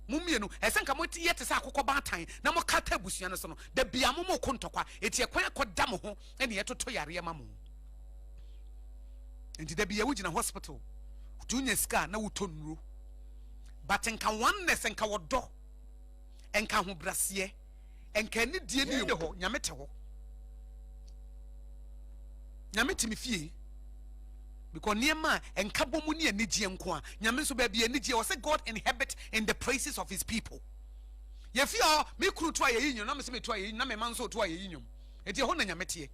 mumienu esenka moti yete sa akokọ baatan na mo kata abusua no so no da bia mo ko ntokwa eti ekwan akoda mo ho ene yetoto yare ma mo enti da bia wugina hospital tunya ska na wutonuro but enka oneness enka wodo enka ho brase enka ni die ni ho nyamete ho nyamete mi fie because niema enkabo mu ne anigye nko a nyame so ba bia anigye o say God inhabit in the praises of his people ye fio me kuru to aye yinyum na me se me to aye na me man so to aye yinyum enti ho na nyame tie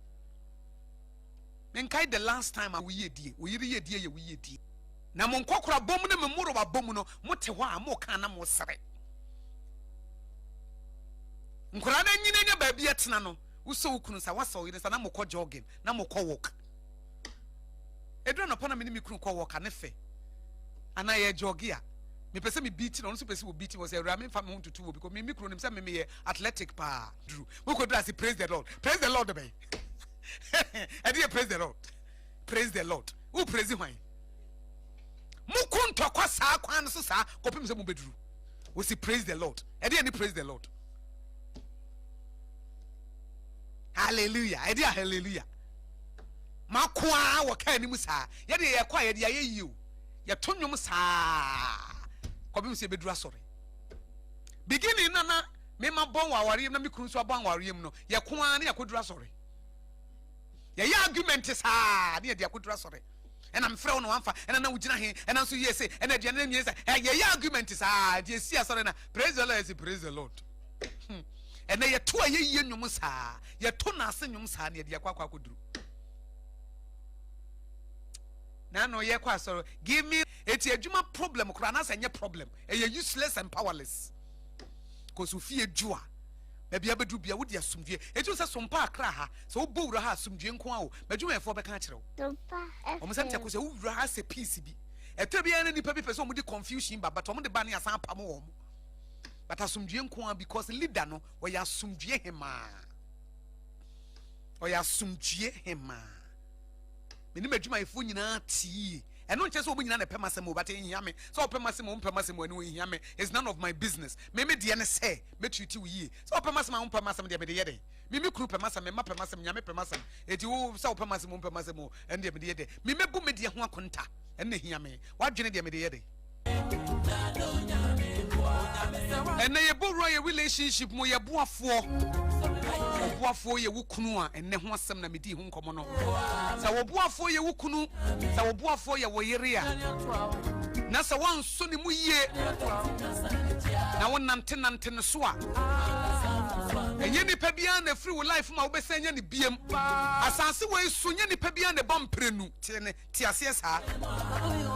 men kai the last time we ye die we yiri ye die ye we ye die na mo nkokora bom ne me muro ba bom no mo te ho a mo ka na mo sere nkora na nyina nya ba bia tena no wo so kunu sa wasa o yiri sa na mo ko jogging na mo ko walk edro no pona me ni mikru ko walk na fe ana ye jogia me pese me beat no so pese wo beat wo say ra me fa me huntutu wo because me mikru nim say me ye athletic pa dru we ko do as praise the Lord be I did praise the Lord who praise him mu kunto kwa sa kwan so sa kopim se mu bedru we say praise the Lord I did any praise the Lord hallelujah I did hallelujah makwa wo ka ni musa ye de ye kwa ye de ye yiu ye tonwom saa kopim se bedru asore beginning na me ma bon waware na me kunu so bon waware mu no ye kwa na ye kodru asore ye argument saa na ye de kodru asore and I'm free no amfa and na wugina he and so ye say and de na nye say ye argument saa de si asore na praise the Lord and na ye to ye ye nwom saa ye to na ase nwom saa na ye de akwa kodru na no ye kwa asore give me eti adwuma problem kura na say nye problem e ye useless and powerless cause ufie jua baby abedu bia wo dia sumdue eti so sompa akra ha so wo bowura ha sumdue nko a wo badwuma efo beka kire wo sompa o mo samtia ko se wo wura ha se peace bi eto bia na nipa bi pese o mo di confusion ba but o mo de ba na asan pam wo mo but asumdue nko a because leader no wo ya sumdue hema o ya sumdue hema meni madwuma efo nyina tie eno nche so o nyina na pema sem o but ehia me so o pema sem o pema sem ani o ehia me is none of my business me de ne say me treat you yi so o pema sem o pema sem de me de ye de me kru pema sem me ma pema sem nyame pema sem eti wo so o pema sem o pema sem o en de me de ye de me bu me de ho akonta en na ehia me wadwene de me de ye de en na ye bo ye relationship mo ye boafo ye wukunu a enne ho asem na medi ho nkomo no sa wo boafo ye wukunu sa wo boafo ye wo yere a na sa wanso ne mu yie na won nante ne so a enye ni pa bia na free life ma wo besanya ne biem asase wo esu nye ni pa bia na bamprenu ti ase sa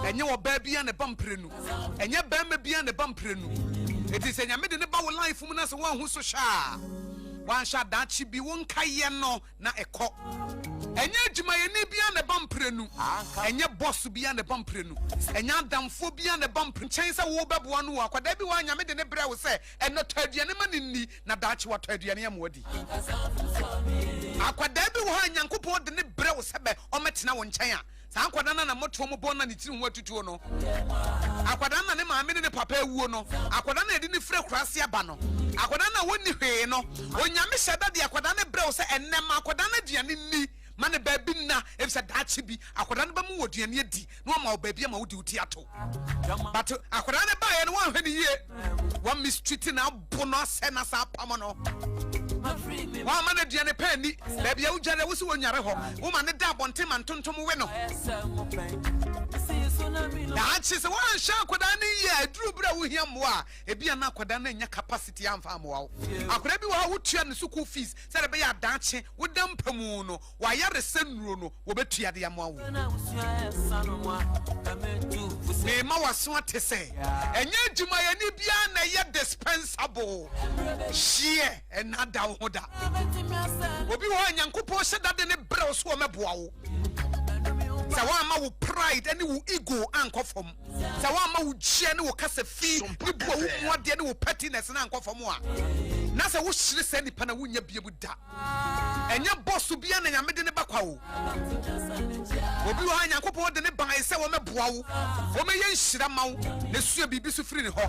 enye wo ba bia na bamprenu enye ba ma bia na bamprenu eti se nyame de ne ba wo life mu na se wan hu so sha wan sha dachi bi won kaye no na eko Enye jumayeni bia ne bamprenu. Enye boss bia ne bamprenu. Enye adamfo bia ne bamprenu. Chense wo beboa no akwada bi wa nyame de ne brɛ wo se eno taduane manini na daachi wa taduane ya mwadi. Akwada bi wo nyankopɔn de ne brɛ wo se be o metena wo nkyɛn a. Sa akwada na moto mo bon na ne tiri ho atutuo no. Akwada na ne maame ne papa ewuo no. Akwada na edi ne frɛ kurase aba no. Akwada na woni hwee no. Onyame hyɛda de akwada ne brɛ wo se enema akwada na duane ni. Mane baby na efse daachi bi akwada ne ba mu woduane adi no ma baby ma wodi uti ato but akwada ne ba ye no wan hwani ye wan mistreat na bono ase na sa pam no wa ma ne duane pa ni baby a wujare wo se wonyare ho wo ma ne da bonte man tontom we no daachi se wan sha akwada ne ye aduru bra wo hia mo a ebi na akwada na nya capacity amfa mo wa akwada bi wa wo tua ne school fees se de be ya daachi wo dam pamu no wa resenro no wobetua de amawo me ma waso atese enye adwuma ya ni bia na ye dispensable share enada wo da obi wo nyankopɔ hyeda de ne brɛ so meboa wo sa wa ma wo pride ani wo ego ankofom sa wa ma wo gia ne wo kasa fi ni bua wo muade ne wo pettiness na ankofom a na sa wo hyire sa nipa na wo nya bia bu da enye boss bia na nyame de ne bakwa wo obi wo nyankopɔn de ne ban se wo meboa wo wo me ye nhyira ma wo na sua bibi so firi ne ho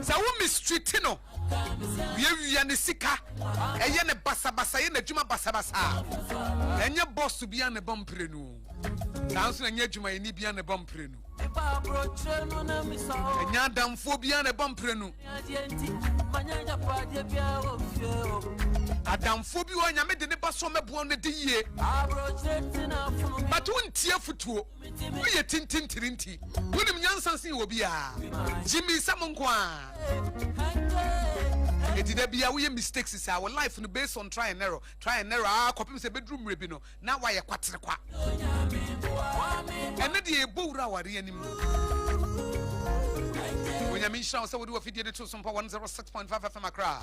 sa wo mistreat no wiawia ne sika eye ne basabasa ye na dwuma basabasa enye boss bia ne bompre no nanso enye dwuma ye ni bia ne bompre no enye adamfo bia ne bompre no adamfo bi wo nyame de ne baso meboa no de yie but wontie futuo wo ye tintintirinti wonim nyansanse wo bia jimi samonko a eti da bia wo ye mistakes is our life no based on try and error kopim se bedroom rebi no na wa ye kwatere kwa ene de ebowura ware anim onyame sha so wo de ofidie de to Sompa 106.5 FM Accra.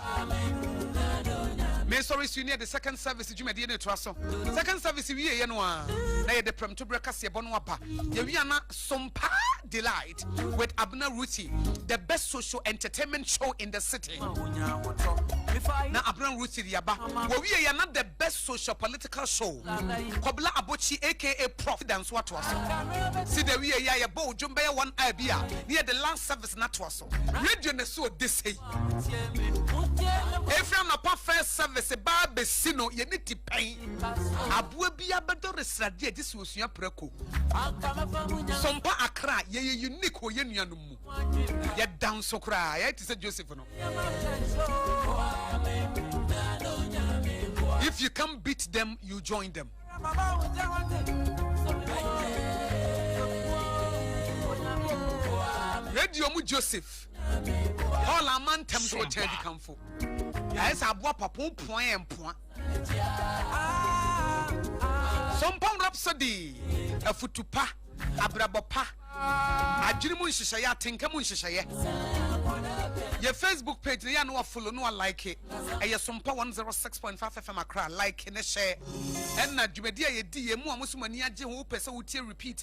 Me sorry you near the second service jumadi ne to aso second service we ye no a na ye de prem to breka se bono apa ye wi ana Sompa Delight with Abna Ruti, the best social entertainment show in the city. Na Abna Ruti yaba we ye na the best social political show Kobla Abochi aka Prof dance what was see the we ye bo jumbe one abia near the last service na to aso radio ne so this say Efram na pa first service ba be sino ye niti pen aboa bia bedo resrade adi so osua prako Sompa Accra ye unique o ye nuanum mu ye dance kra ye ti say Joseph no if you can't beat them you join them radio mu Joseph all amantem so charge kamfo yes aboa papo point Sompa Rhapsody afutupa abrabopa adwirimu nhyehyɛ ya tenkamu nhyehyɛ ye Facebook page ya no follow no like it Sompa 106.5 FM Accra like ne share and na dwumadi ye di ye mu amusumani agye ho pese wo tie repeat